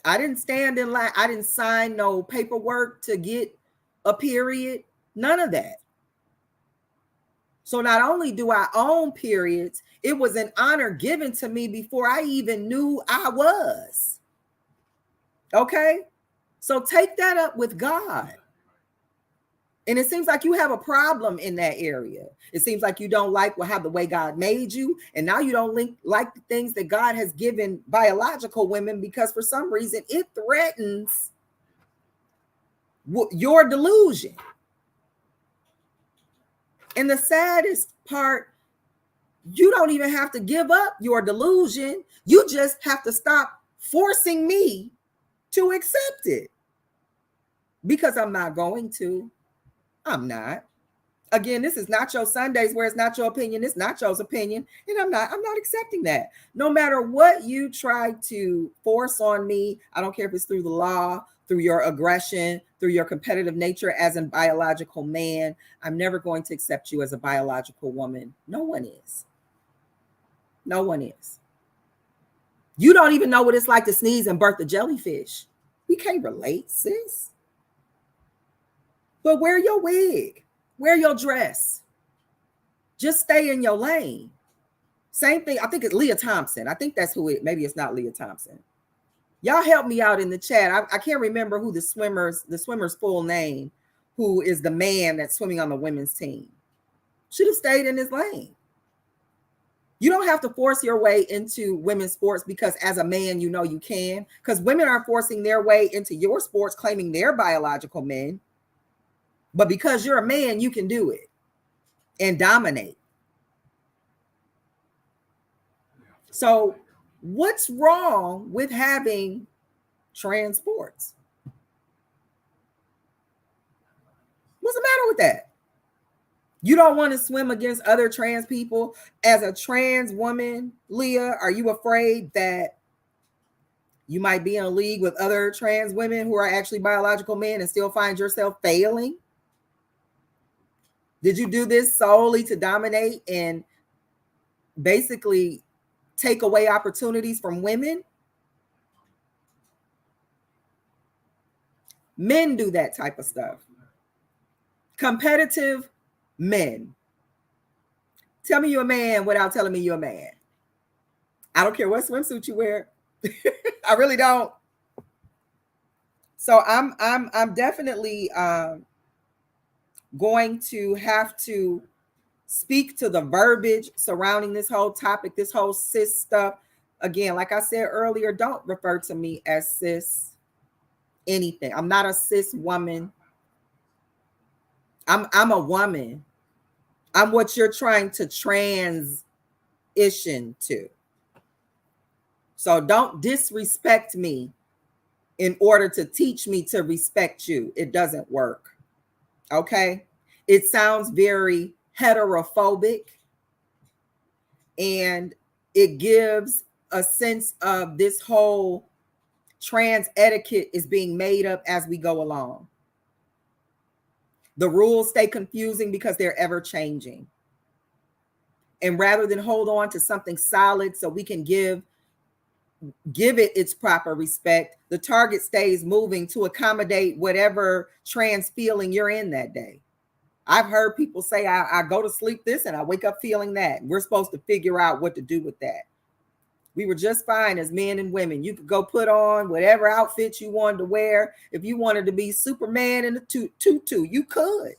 I didn't stand in line. I didn't sign no paperwork to get a period. None of that. So not only do I own periods, it was an honor given to me before I even knew I was. Okay? So take that up with God. And it seems like you have a problem in that area. It seems like you don't like the way God made you. And now you don't like the things that God has given biological women because for some reason it threatens your delusion. And the saddest part, you don't even have to give up your delusion. You just have to stop forcing me to accept it. Because I'm not going to. I'm not. Again, this is Nacho Sundays, where it's not your opinion, it's Nacho's opinion. And I'm not accepting that. No matter what you try to force on me, I don't care if it's through the law, through your aggression, through your competitive nature as a biological man, I'm never going to accept you as a biological woman. No one is. No one is. You don't even know what it's like to sneeze and birth a jellyfish. We can't relate, sis. But wear your wig, wear your dress. Just stay in your lane. Same thing. I think it's Leah Thompson. I think that's who it. Maybe it's not Leah Thompson. Y'all help me out in the chat. I can't remember who the swimmer's full name, who is the man that's swimming on the women's team. Should have stayed in his lane. You don't have to force your way into women's sports because as a man, you know you can. Because women are forcing their way into your sports, claiming they're biological men. But because you're a man, you can do it and dominate. So what's wrong with having trans sports? What's the with that. You don't want to swim against other trans people. As a trans woman, Leah, are you afraid that you might be in a league with other trans women who are actually biological men and still find yourself failing? Did you do this solely to dominate and basically take away opportunities from women? Men do that type of stuff. Competitive men. Tell me you're a man without telling me you're a man. I don't care what swimsuit you wear. I really don't. So I'm definitely going to have to speak to the verbiage surrounding this whole topic, this whole cis stuff. Again, like I said earlier, don't refer to me as cis anything. I'm not a cis woman. I'm a woman. I'm what you're trying to transition to. So don't disrespect me in order to teach me to respect you. It doesn't work. Okay? It sounds very heterophobic, and it gives a sense of this whole trans etiquette is being made up as we go along. The rules stay confusing because they're ever changing. And rather than hold on to something solid so we can give it its proper respect, the target stays moving to accommodate whatever trans feeling you're in that day. I've heard people say, I go to sleep this and I wake up feeling that. We're supposed to figure out what to do with that. We were just fine as men and women. You could go put on whatever outfit you wanted to wear. If you wanted to be Superman in a tutu, you could.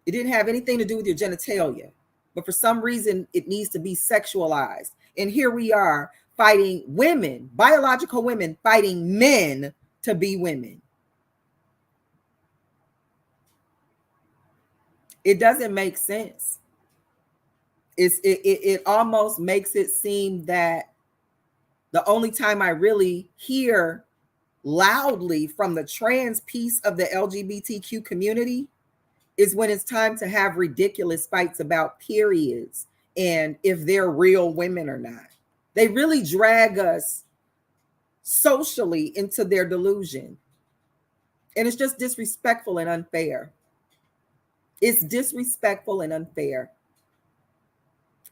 It didn't have anything to do with your genitalia. But for some reason, it needs to be sexualized. And here we are fighting women, biological women, fighting men to be women. It doesn't make sense. It almost makes it seem that the only time I really hear loudly from the trans piece of the LGBTQ community is when it's time to have ridiculous fights about periods and if they're real women or not. They really drag us socially into their delusion. And it's just disrespectful and unfair. It's disrespectful and unfair.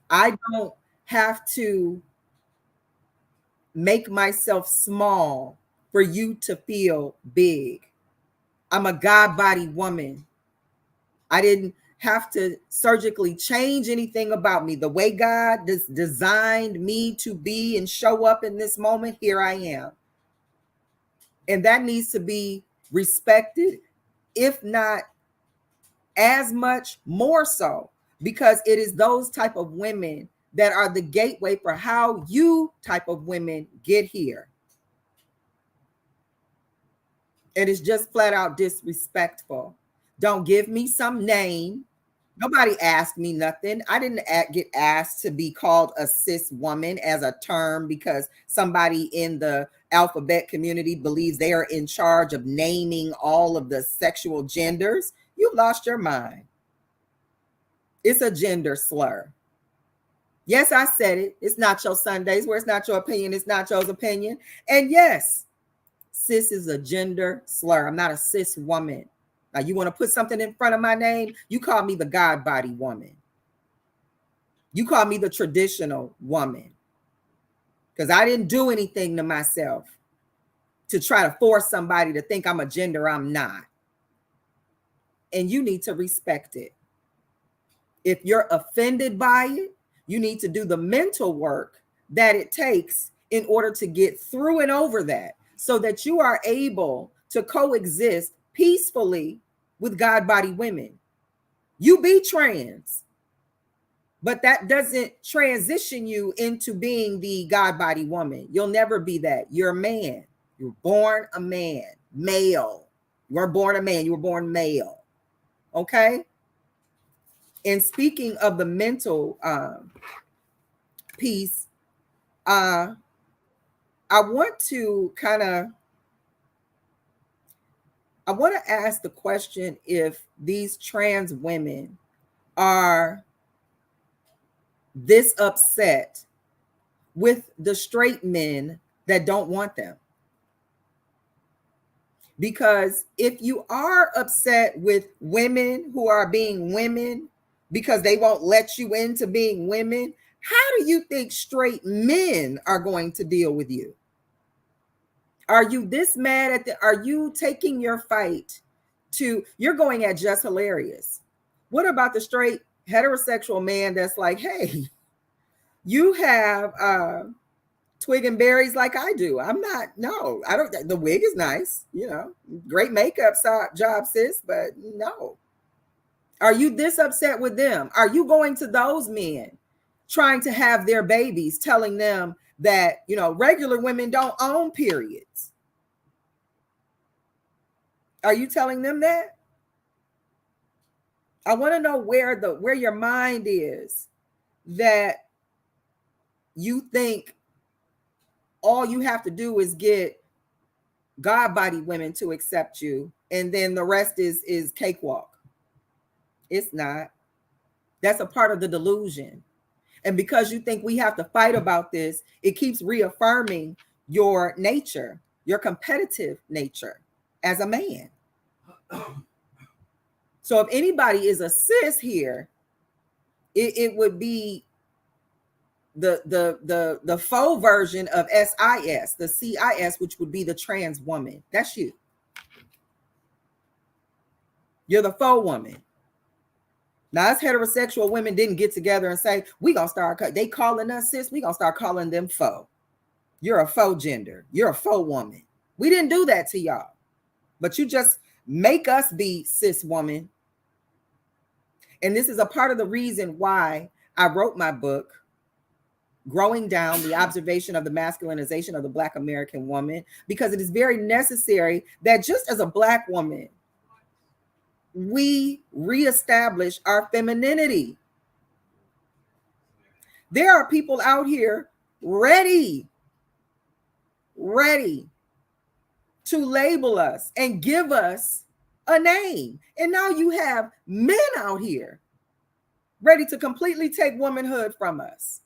I don't have to make myself small for you to feel big. I'm a God-body woman. I didn't have to surgically change anything about me. The way God designed me to be and show up in this moment, here I am. And that needs to be respected, if not as much, more so, because it is those type of women that are the gateway for how you type of women get here. And it's just flat out disrespectful. Don't give me some name. Nobody asked me nothing. I didn't get asked to be called a cis woman as a term because somebody in the alphabet community believes they are in charge of naming all of the sexual genders. You've lost your mind. It's a gender slur. Yes, I said it. It's Nacho Sundays, where it's not your opinion, it's Nacho's opinion. And yes, cis is a gender slur. I'm not a cis woman. Now, you want to put something in front of my name? You call me the God body woman. You call me the traditional woman. Because I didn't do anything to myself to try to force somebody to think I'm a gender I'm not. And you need to respect it. If you're offended by it, you need to do the mental work that it takes in order to get through and over that so that you are able to coexist peacefully with God body women. You be trans, but that doesn't transition you into being the God body woman. You'll never be that. You're a man. You're born a man, male. You weren't born a man. You were born male. Okay? And speaking of the mental piece, I want to I want to ask the question if these trans women are this upset with the straight men that don't want them. Because if you are upset with women who are being women because they won't let you into being women, how do you think straight men are going to deal with you? Are you this mad at are you taking your fight to, you're going at just hilarious. What about the straight heterosexual man that's like, hey, you have twig and berries like I do. I'm not, no, I don't, the wig is nice, great makeup job, sis, but no. Are you this upset with them? Are you going to those men trying to have their babies, telling them that, regular women don't own periods? Are you telling them that? I want to know where your mind is, that you think all you have to do is get God-body women to accept you, and then the rest is cakewalk. It's not. That's a part of the delusion. And because you think we have to fight about this, it keeps reaffirming your nature, your competitive nature as a man. So if anybody is a cis here, it would be the faux version of SIS, the CIS, which would be the trans woman. That's you. You're the faux woman. Now, us heterosexual women didn't get together and say, we gonna start, they calling us cis, we gonna start calling them faux. You're a faux gender. You're a faux woman. We didn't do that to y'all. But you just make us be cis woman. And this is a part of the reason why I wrote my book, Growing Down: The Observation of the Masculinization of the Black American Woman, because it is very necessary that just as a Black woman, we reestablish our femininity. There are people out here ready to label us and give us a name. And now you have men out here ready to completely take womanhood from us.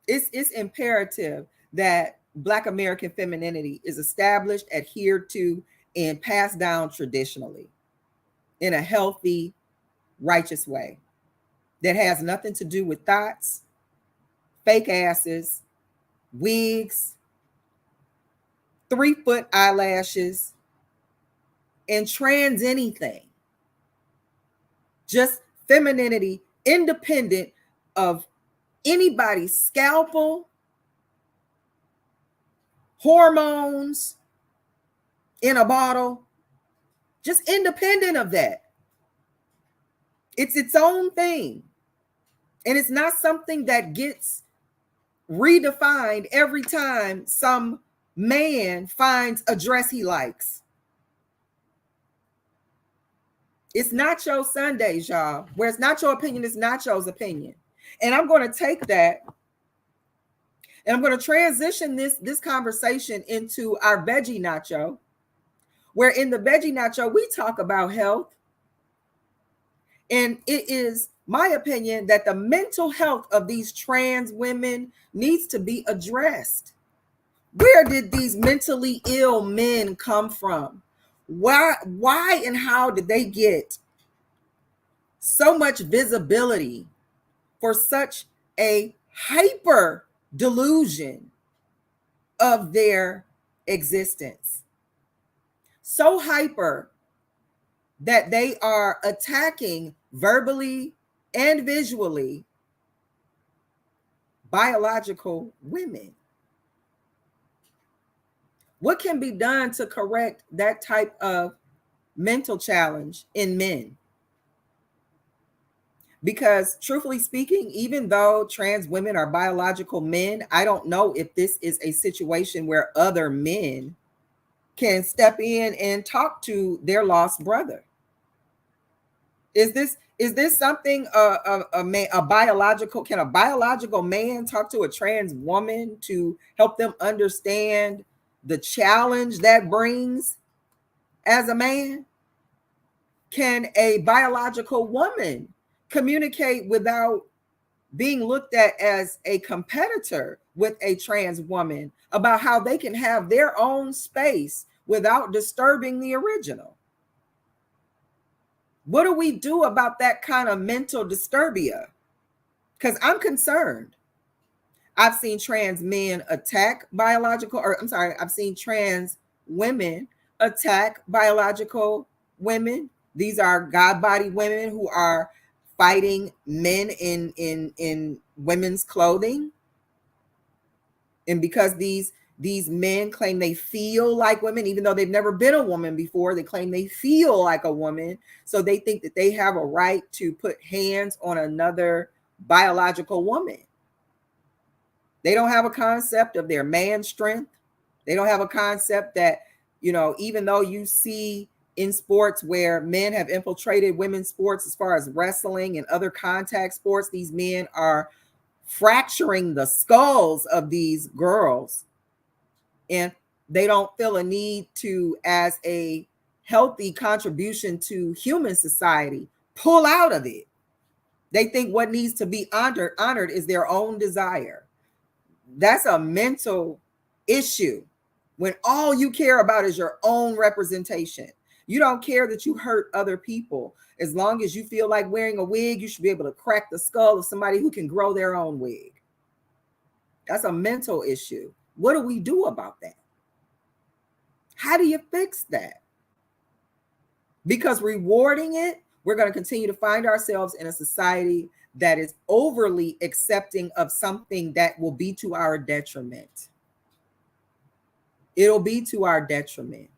It's imperative that Black American femininity is established, adhered to, and passed down traditionally in a healthy, righteous way that has nothing to do with thoughts, fake asses, wigs, 3-foot eyelashes, and trans anything. Just femininity independent of anybody's scalpel, hormones in a bottle, just independent of that. It's its own thing. And it's not something that gets redefined every time some man finds a dress he likes. It's Nacho Sundays, y'all. Where it's Nacho opinion, it's Nacho's opinion. And I'm going to take that and I'm going to transition this conversation into our veggie nacho, where in the veggie nacho, we talk about health. And it is my opinion that the mental health of these trans women needs to be addressed. Where did these mentally ill men come from? Why and how did they get so much visibility for such a hyper delusion of their existence? So hyper that they are attacking verbally and visually biological women. What can be done to correct that type of mental challenge in men? Because truthfully speaking, even though trans women are biological men, I don't know if this is a situation where other men can step in and talk to their lost brother. Is this something a biological, can a biological man talk to a trans woman to help them understand the challenge that brings as a man? Can a biological woman communicate without being looked at as a competitor with a trans woman about how they can have their own space without disturbing the original? What do we do about that kind of mental disturbia? Because I'm concerned. I've seen trans men attack I've seen trans women attack biological women. These are God-body women who are fighting men in women's clothing. And because these men claim they feel like women, even though they've never been a woman before, they claim they feel like a woman. So they think that they have a right to put hands on another biological woman. They don't have a concept of their man strength. They don't have a concept that, even though you see in sports where men have infiltrated women's sports as far as wrestling and other contact sports, these men are fracturing the skulls of these girls. And they don't feel a need to, as a healthy contribution to human society, pull out of it. They think what needs to be honored is their own desire. That's a mental issue when all you care about is your own representation. You don't care that you hurt other people. As long as you feel like wearing a wig, you should be able to crack the skull of somebody who can grow their own wig. That's a mental issue. What do we do about that? How do you fix that? Because rewarding it, we're going to continue to find ourselves in a society that is overly accepting of something that will be to our detriment. It'll be to our detriment.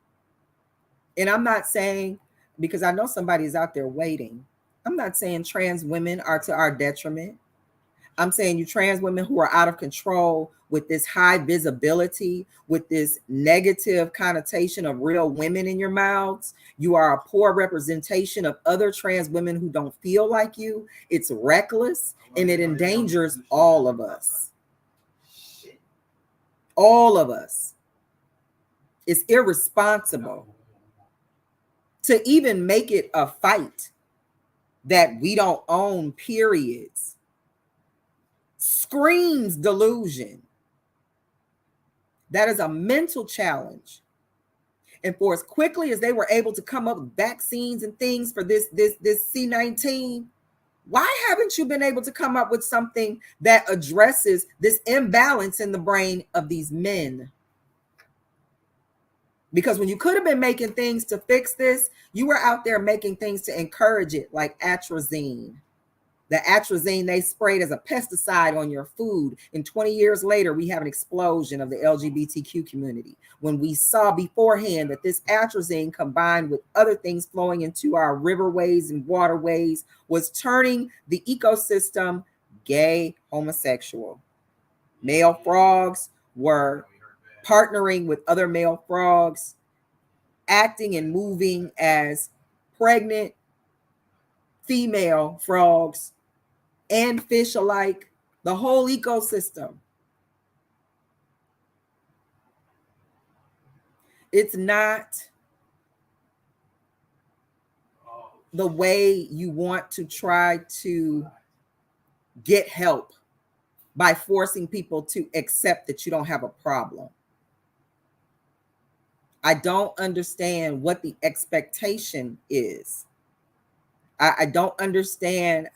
And I'm not saying, because I know somebody's out there waiting, I'm not saying trans women are to our detriment. I'm saying you trans women who are out of control with this high visibility, with this negative connotation of real women in your mouths, you are a poor representation of other trans women who don't feel like you. It's reckless and it endangers all of us. All of us. It's irresponsible to even make it a fight that we don't own periods. Screams delusion. That is a mental challenge. And for as quickly as they were able to come up with vaccines and things for this C-19, why haven't you been able to come up with something that addresses this imbalance in the brain of these men? Because when you could have been making things to fix this, you were out there making things to encourage it, like atrazine. The atrazine they sprayed as a pesticide on your food. And 20 years later, we have an explosion of the LGBTQ community. When we saw beforehand that this atrazine combined with other things flowing into our riverways and waterways was turning the ecosystem gay, homosexual. Male frogs were partnering with other male frogs, acting and moving as pregnant female frogs and fish alike, the whole ecosystem. It's not the way you want to try to get help by forcing people to accept that you don't have a problem. I don't understand what the expectation is. I don't understand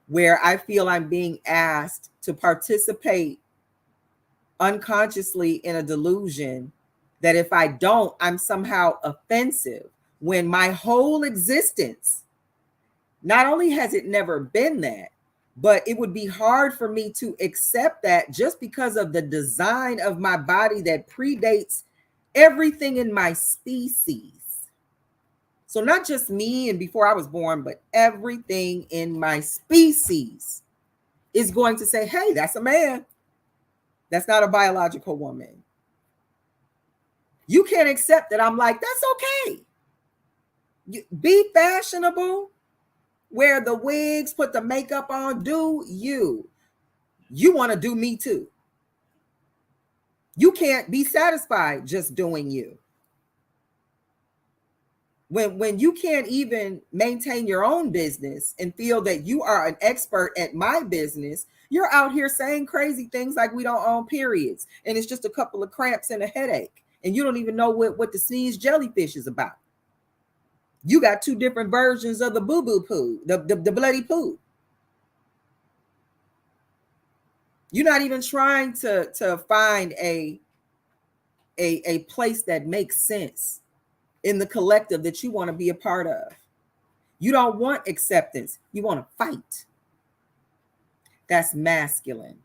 where I feel I'm being asked to participate unconsciously in a delusion that if I don't, I'm somehow offensive, when my whole existence, not only has it never been that, but it would be hard for me to accept that just because of the design of my body that predates everything in my species. So not just me and before I was born, but everything in my species is going to say, hey, that's a man. That's not a biological woman. You can't accept that. I'm like, that's okay. Be fashionable. Wear the wigs, put the makeup on, do you. You want to do me too. You can't be satisfied just doing you. When you can't even maintain your own business and feel that you are an expert at my business, you're out here saying crazy things like we don't own periods and it's just a couple of cramps and a headache, and you don't even know what the sneeze jellyfish is about. You got two different versions of the boo-boo poo, the bloody poo. You're not even trying to find a place that makes sense in the collective that you want to be a part of. You don't want acceptance. You want to fight. That's masculine.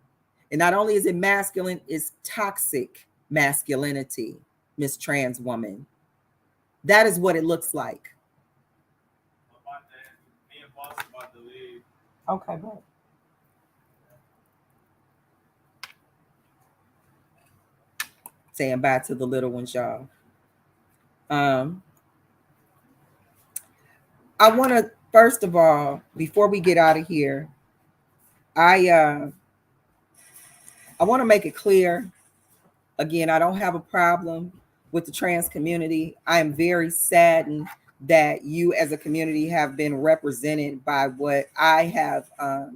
And not only is it masculine, it's toxic masculinity, Miss Trans Woman. That is what it looks like. Okay, bro. Saying bye to the little ones, y'all. I want to, first of all, before we get out of here, I want to make it clear. Again, I don't have a problem with the trans community. I am very saddened that you as a community have been represented by what I have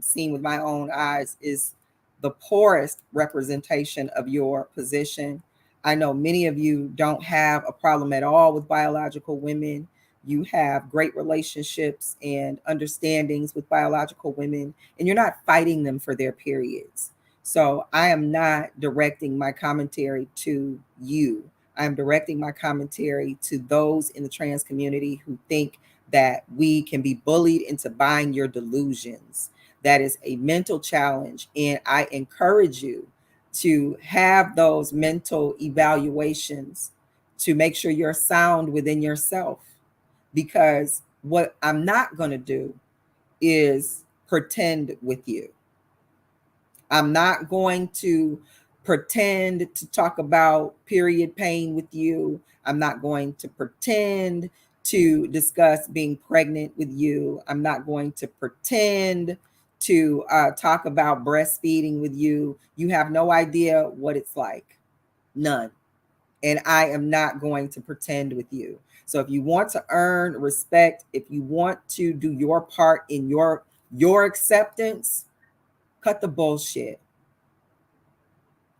seen with my own eyes is the poorest representation of your position. I know many of you don't have a problem at all with biological women. You have great relationships and understandings with biological women, and you're not fighting them for their periods. So I am not directing my commentary to you. I'm directing my commentary to those in the trans community who think that we can be bullied into buying your delusions. That is a mental challenge. And I encourage you to have those mental evaluations to make sure you're sound within yourself. Because what I'm not going to do is pretend with you. I'm not going to pretend to talk about period pain with you. I'm not going to pretend to discuss being pregnant with you. I'm not going to pretend to talk about breastfeeding with you. You have no idea what it's like. None. And I am not going to pretend with you. So if you want to earn respect, if you want to do your part in your acceptance, cut the bullshit.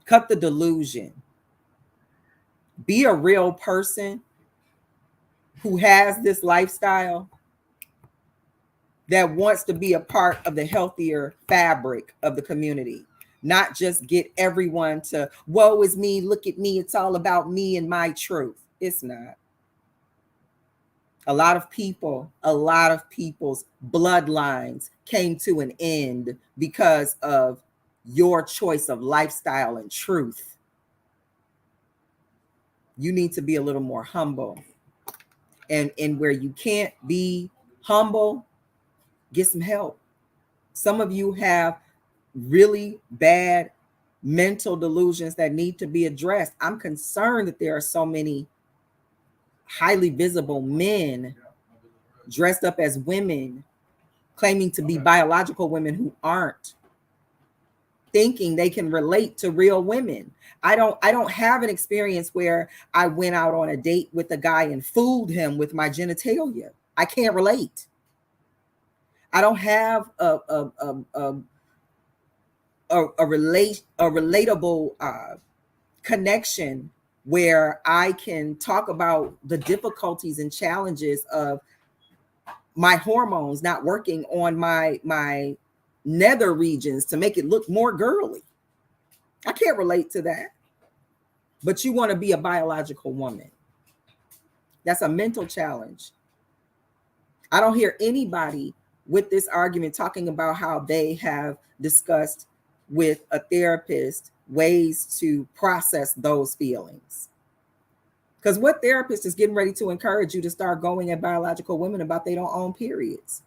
Cut the delusion. Be a real person who has this lifestyle that wants to be a part of the healthier fabric of the community. Not just get everyone to, woe is me, look at me, it's all about me and my truth. It's not. A lot of people's bloodlines came to an end because of your choice of lifestyle and truth. You need to be a little more humble. And where you can't be humble, get some help. Some of you have really bad mental delusions that need to be addressed. I'm concerned that there are so many highly visible men dressed up as women, claiming to be biological women who aren't, thinking they can relate to real women. I don't have an experience where I went out on a date with a guy and fooled him with my genitalia. I can't relate. I don't have a relatable connection where I can talk about the difficulties and challenges of my hormones not working on my nether regions to make it look more girly. I can't relate to that. But you want to be a biological woman. That's a mental challenge. I don't hear anybody with this argument talking about how they have discussed with a therapist ways to process those feelings. Because what therapist is getting ready to encourage you to start going at biological women about they don't own periods?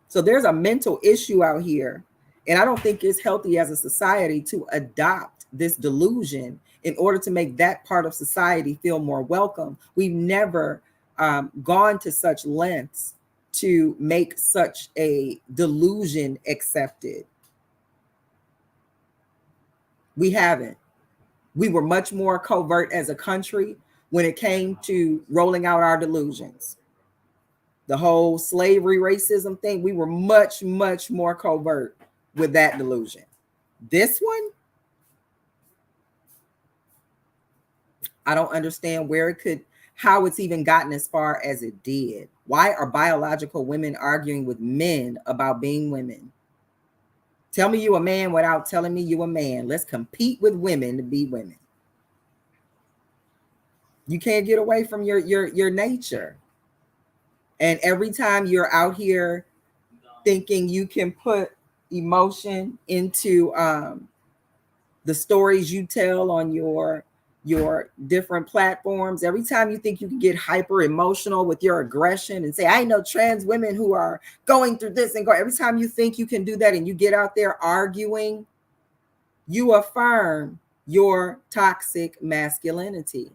So there's a mental issue out here. And I don't think it's healthy as a society to adopt this delusion in order to make that part of society feel more welcome. We've never gone to such lengths to make such a delusion accepted. We haven't. We were much more covert as a country when it came to rolling out our delusions. The whole slavery, racism thing, we were much, much more covert with that delusion. This one, I don't understand how it's even gotten as far as it did. Why are biological women arguing with men about being women? Tell me you a man without telling me you a man. Let's compete with women to be women. You can't get away from your nature. And every time you're out here thinking you can put emotion into the stories you tell on your different platforms, every time you think you can get hyper emotional with your aggression and say, I know trans women who are going through this and go, every time you think you can do that and you get out there arguing, you affirm your toxic masculinity.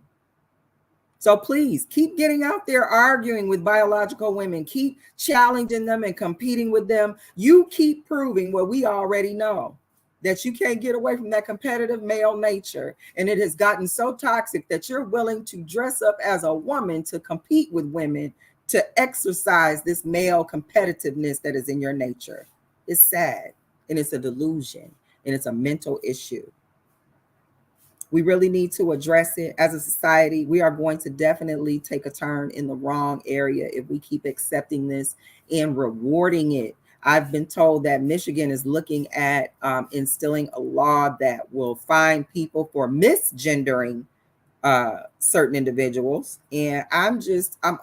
So please keep getting out there arguing with biological women, keep challenging them and competing with them. You keep proving what we already know, that you can't get away from that competitive male nature. And it has gotten so toxic that you're willing to dress up as a woman to compete with women, to exercise this male competitiveness that is in your nature. It's sad, and it's a delusion, and it's a mental issue. We really need to address it as a society. We are going to definitely take a turn in the wrong area if we keep accepting this and rewarding it. I've been told that Michigan is looking at instilling a law that will fine people for misgendering certain individuals. And I'm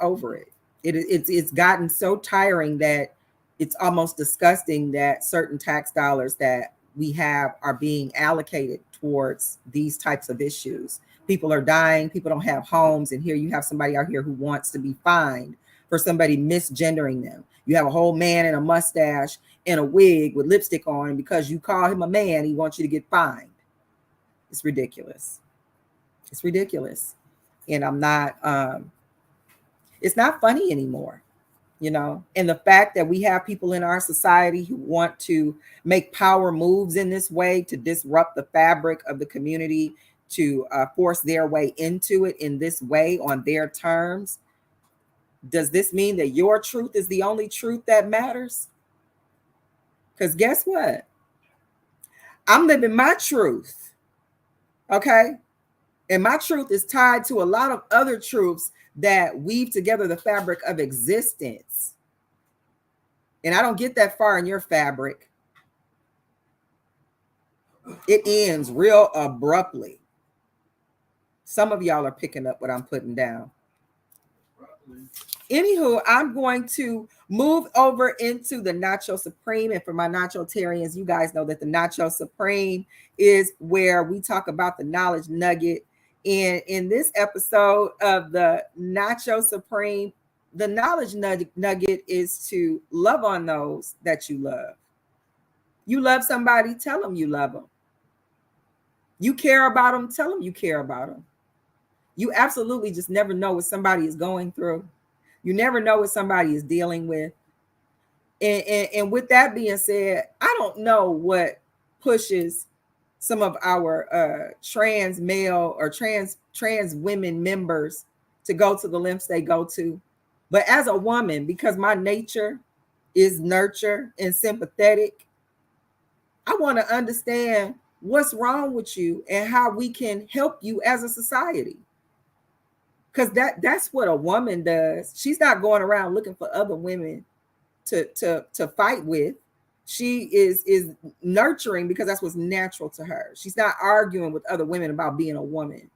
over it. It's gotten so tiring that it's almost disgusting that certain tax dollars that we have are being allocated towards these types of issues. People are dying, people don't have homes, and here you have somebody out here who wants to be fined for somebody misgendering them. You have a whole man in a mustache and a wig with lipstick on, and because you call him a man, he wants you to get fined. It's ridiculous. It's ridiculous. And it's not funny anymore. And the fact that we have people in our society who want to make power moves in this way to disrupt the fabric of the community, to force their way into it in this way on their terms. Does this mean that your truth is the only truth that matters? Because guess what? I'm living my truth. Okay? And my truth is tied to a lot of other truths that weave together the fabric of existence. And I don't get that far in your fabric. It ends real abruptly. Some of y'all are picking up what I'm putting down. Anywho, I'm going to move over into the Nacho Supreme. And for my Nachotarians, you guys know that the Nacho Supreme is where we talk about the knowledge nugget. And in this episode of the Nacho Supreme, the knowledge nugget is to love on those that you love. You love somebody, tell them you love them. You care about them, tell them you care about them. You absolutely just never know what somebody is going through. You never know what somebody is dealing with. And with that being said, I don't know what pushes some of our trans male or trans women members to go to the lengths they go to. But as a woman, because my nature is nurture and sympathetic, I want to understand what's wrong with you and how we can help you as a society. Because that's what a woman does. She's not going around looking for other women to fight with. She is nurturing because that's what's natural to her. She's not arguing with other women about being a woman.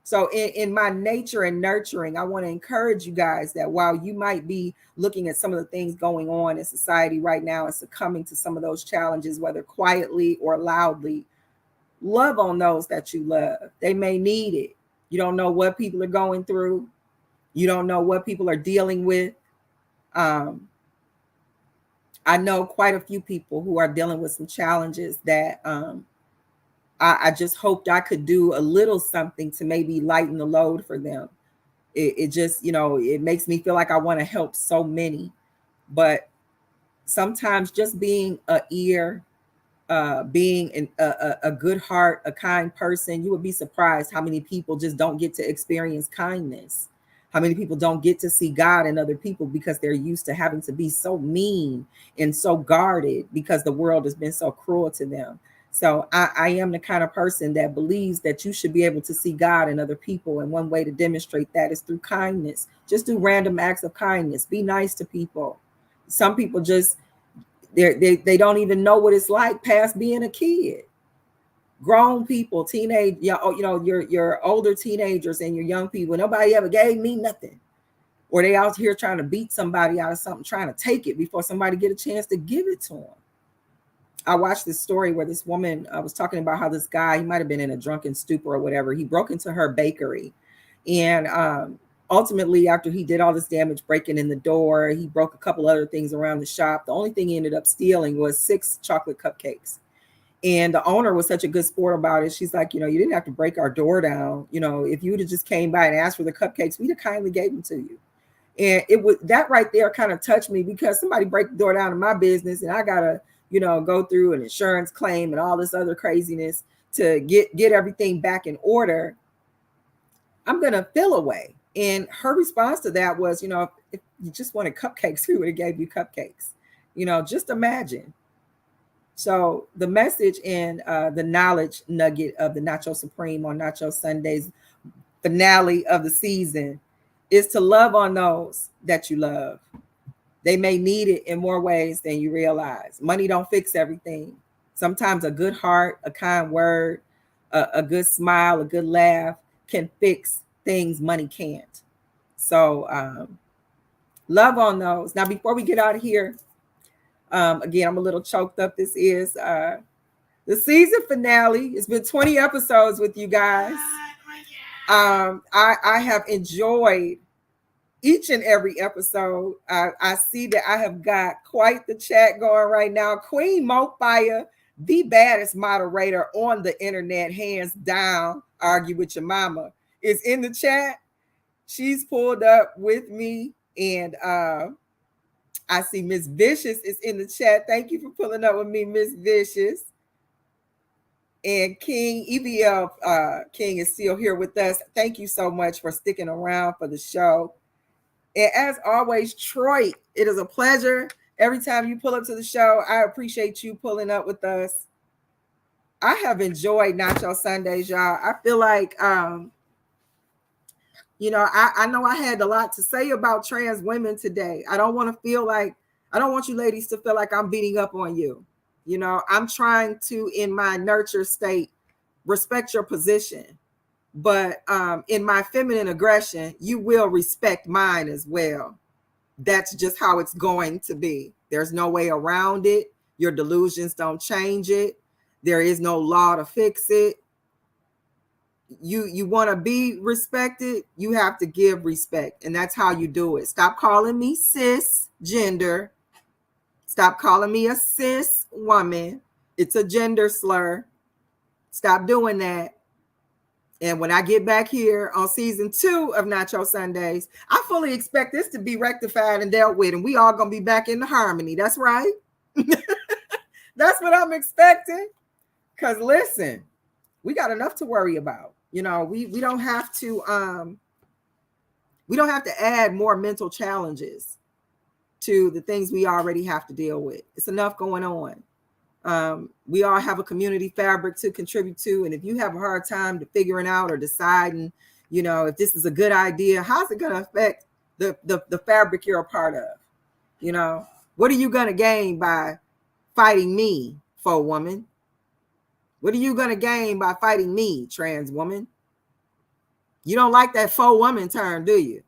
So in my nature and nurturing, I want to encourage you guys that while you might be looking at some of the things going on in society right now and succumbing to some of those challenges, whether quietly or loudly, love on those that you love. They may need it. You don't know what people are going through. You don't know what people are dealing with. I know quite a few people who are dealing with some challenges that I just hoped I could do a little something to maybe lighten the load for them. It just, it makes me feel like I want to help so many. But sometimes just being an ear, being a good heart, a kind person, you would be surprised how many people just don't get to experience kindness. How many people don't get to see God in other people because they're used to having to be so mean and so guarded because the world has been so cruel to them. So I am the kind of person that believes that you should be able to see God in other people. And one way to demonstrate that is through kindness. Just do random acts of kindness. Be nice to people. Some people just, they don't even know what it's like past being a kid. Grown people, teenage, your older teenagers and your young people, nobody ever gave me nothing. Or they out here trying to beat somebody out of something, trying to take it before somebody get a chance to give it to them. I watched this story where this woman was talking about how this guy, he might have been in a drunken stupor or whatever. He broke into her bakery. And ultimately, after he did all this damage, breaking in the door, he broke a couple other things around the shop. The only thing he ended up stealing was 6 chocolate cupcakes. And the owner was such a good sport about it. She's like, you didn't have to break our door down. If you would have just came by and asked for the cupcakes, we'd have kindly gave them to you. And it was that right there kind of touched me, because somebody break the door down in my business and I gotta, go through an insurance claim and all this other craziness to get everything back in order. I'm gonna feel away. And her response to that was, if you just wanted cupcakes, we would have gave you cupcakes. Just imagine. So the message and the knowledge nugget of the Nacho Supreme on Nacho Sundays, finale of the season, is to love on those that you love. They may need it in more ways than you realize. Money don't fix everything. Sometimes a good heart, a kind word, a good smile, a good laugh can fix things money can't. So love on those. Now, before we get out of here, again, I'm a little choked up. This is the season finale. It's been 20 episodes with you guys. I have enjoyed each and every episode. I see that I have got quite the chat going right now. Queen Mo Fire, the baddest moderator on the internet, hands down, argue with your mama, is in the chat. She's pulled up with me, and I see Miss Vicious is in the chat. Thank you for pulling up with me, Miss Vicious. And King, EBL King is still here with us. Thank you so much for sticking around for the show. And as always, Troy, it is a pleasure. Every time you pull up to the show, I appreciate you pulling up with us. I have enjoyed Nacho Sundays, y'all. I feel like, I know I had a lot to say about trans women today. I don't want you ladies to feel like I'm beating up on you. I'm trying to, in my nurture state, respect your position. But in my feminine aggression, you will respect mine as well. That's just how it's going to be. There's no way around it. Your delusions don't change it. There is no law to fix it. You want to be respected, you have to give respect. And that's how you do it. Stop calling me cisgender. Stop calling me a cis woman. It's a gender slur. Stop doing that. And when I get back here on season 2 of Nacho Sundays, I fully expect this to be rectified and dealt with, and we all gonna be back into harmony. That's right. That's what I'm expecting. Because listen, we got enough to worry about. We don't have to add more mental challenges to the things we already have to deal with. It's enough going on. We all have a community fabric to contribute to. And if you have a hard time to figuring out or deciding, if this is a good idea, how's it going to affect the fabric you're a part of? What are you going to gain by fighting me, faux woman? What are you going to gain by fighting me, trans woman? You don't like that faux woman term, do you?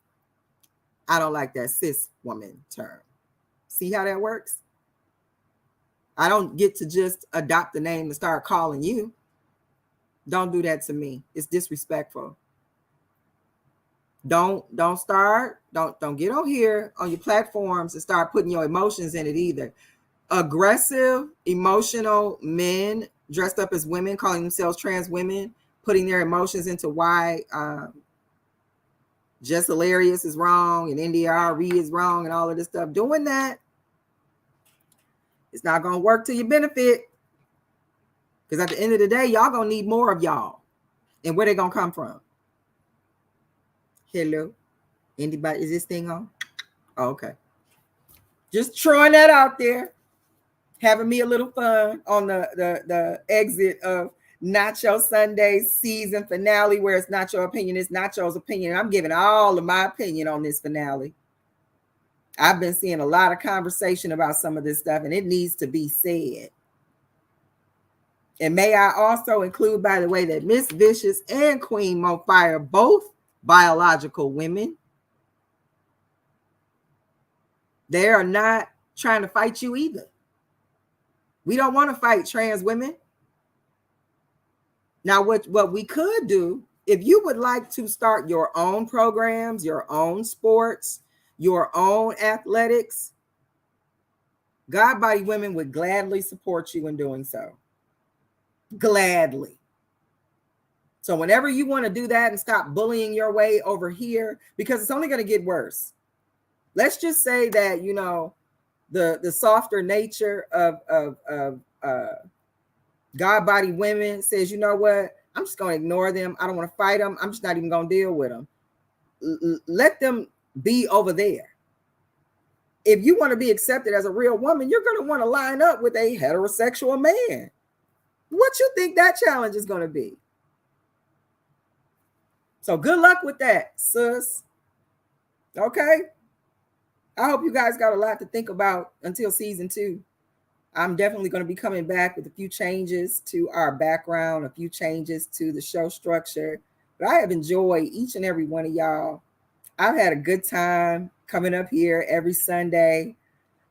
I don't like that cis woman term. See how that works? I don't get to just adopt the name and start calling you. Don't do that to me. It's disrespectful. Don't get on here on your platforms and start putting your emotions in it either. Aggressive, emotional men dressed up as women, calling themselves trans women, putting their emotions into why Just Hilarious is wrong and NDRE is wrong and all of this stuff. Doing that, it's not going to work to your benefit. Because at the end of the day, y'all gonna need more of y'all. And where they gonna come from? Hello? Anybody? Is this thing on? Oh, okay. Just throwing that out there. Having me a little fun on the exit of Nacho Sunday's season finale, where it's not your opinion, it's Nacho's opinion. I'm giving all of my opinion on this finale. I've been seeing a lot of conversation about some of this stuff, and it needs to be said. And may I also include, by the way, that Miss Vicious and Queen Mo Fire, both biological women. They are not trying to fight you either. We don't want to fight trans women. Now, what we could do, if you would like to start your own programs, your own sports, your own athletics, God Body Women would gladly support you in doing so. Gladly. So whenever you want to do that and stop bullying your way over here, because it's only going to get worse. Let's just say that, you know, the softer nature of God Body Women says, you know what, I'm just going to ignore them. I don't want to fight them. I'm just not even going to deal with them. Let them be over there. If you want to be accepted as a real woman, you're going to want to line up with a heterosexual man. What you think that challenge is going to be? So good luck with that, sis. Okay? I hope you guys got a lot to think about until season 2. I'm definitely going to be coming back with a few changes to our background, a few changes to the show structure. But I have enjoyed each and every one of y'all. I've had a good time coming up here every Sunday.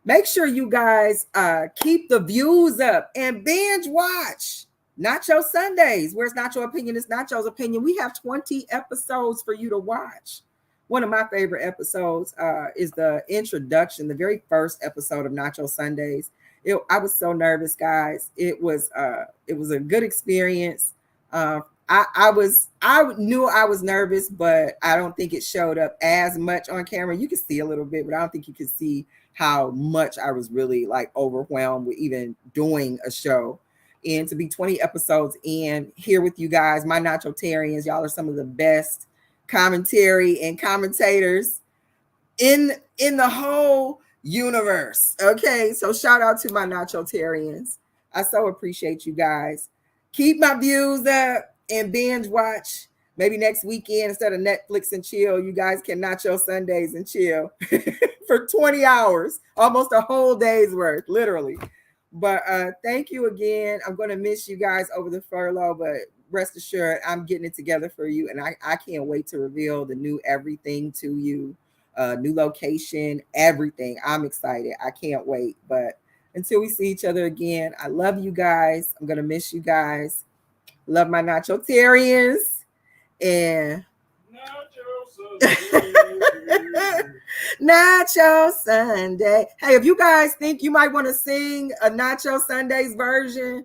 Make sure you guys keep the views up and binge watch Nacho Sundays. Where's Nacho Opinion? It's Nacho's Opinion. We have 20 episodes for you to watch. One of my favorite episodes is the introduction, the very first episode of Nacho Sundays. I was so nervous, guys. It was a good experience. I knew I was nervous, but I don't think it showed up as much on camera. You can see a little bit, but I don't think you can see how much I was really like overwhelmed with even doing a show. And to be 20 episodes in here with you guys, my Nachotarians, y'all are some of the best commentary and commentators in the whole universe. Okay, so shout out to my Nachotarians. I so appreciate you guys. Keep my views up and binge watch. Maybe next weekend, instead of Netflix and chill, you guys can Nacho Sundays and chill for 20 hours, almost a whole day's worth, literally. But thank you again. I'm going to miss you guys over the furlough, but rest assured, I'm getting it together for you. And I can't wait to reveal the new everything to you, new location, everything. I'm excited. I can't wait. But until we see each other again, I love you guys. I'm going to miss you guys. Love my Nachotarians. And Nacho Sunday. Hey, if you guys think you might want to sing a Nacho Sundays version,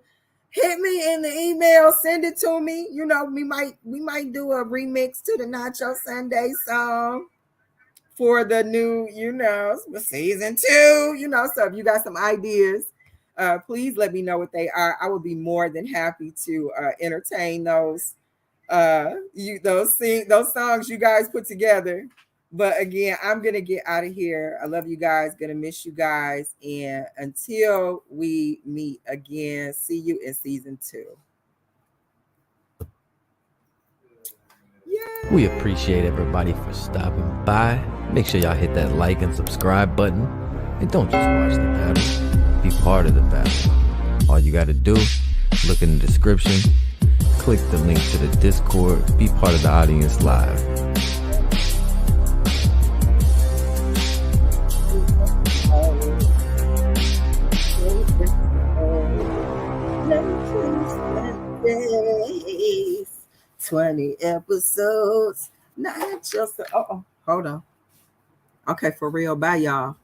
hit me in the email, send it to me. You know, we might do a remix to the Nacho Sunday song for the new, season 2, so if you got some ideas, please let me know what they are. I will be more than happy to entertain those songs you guys put together. But again, I'm gonna get out of here. I love you guys, gonna miss you guys, and until we meet again, see you in season 2. Yeah. We appreciate everybody for stopping by. Make sure y'all hit that like and subscribe button, and don't just watch the battle, be part of the battle. All you gotta do, look in the description, click the link to the Discord, be part of the audience live. Days, 20 episodes, not just hold on. Okay, for real, bye y'all.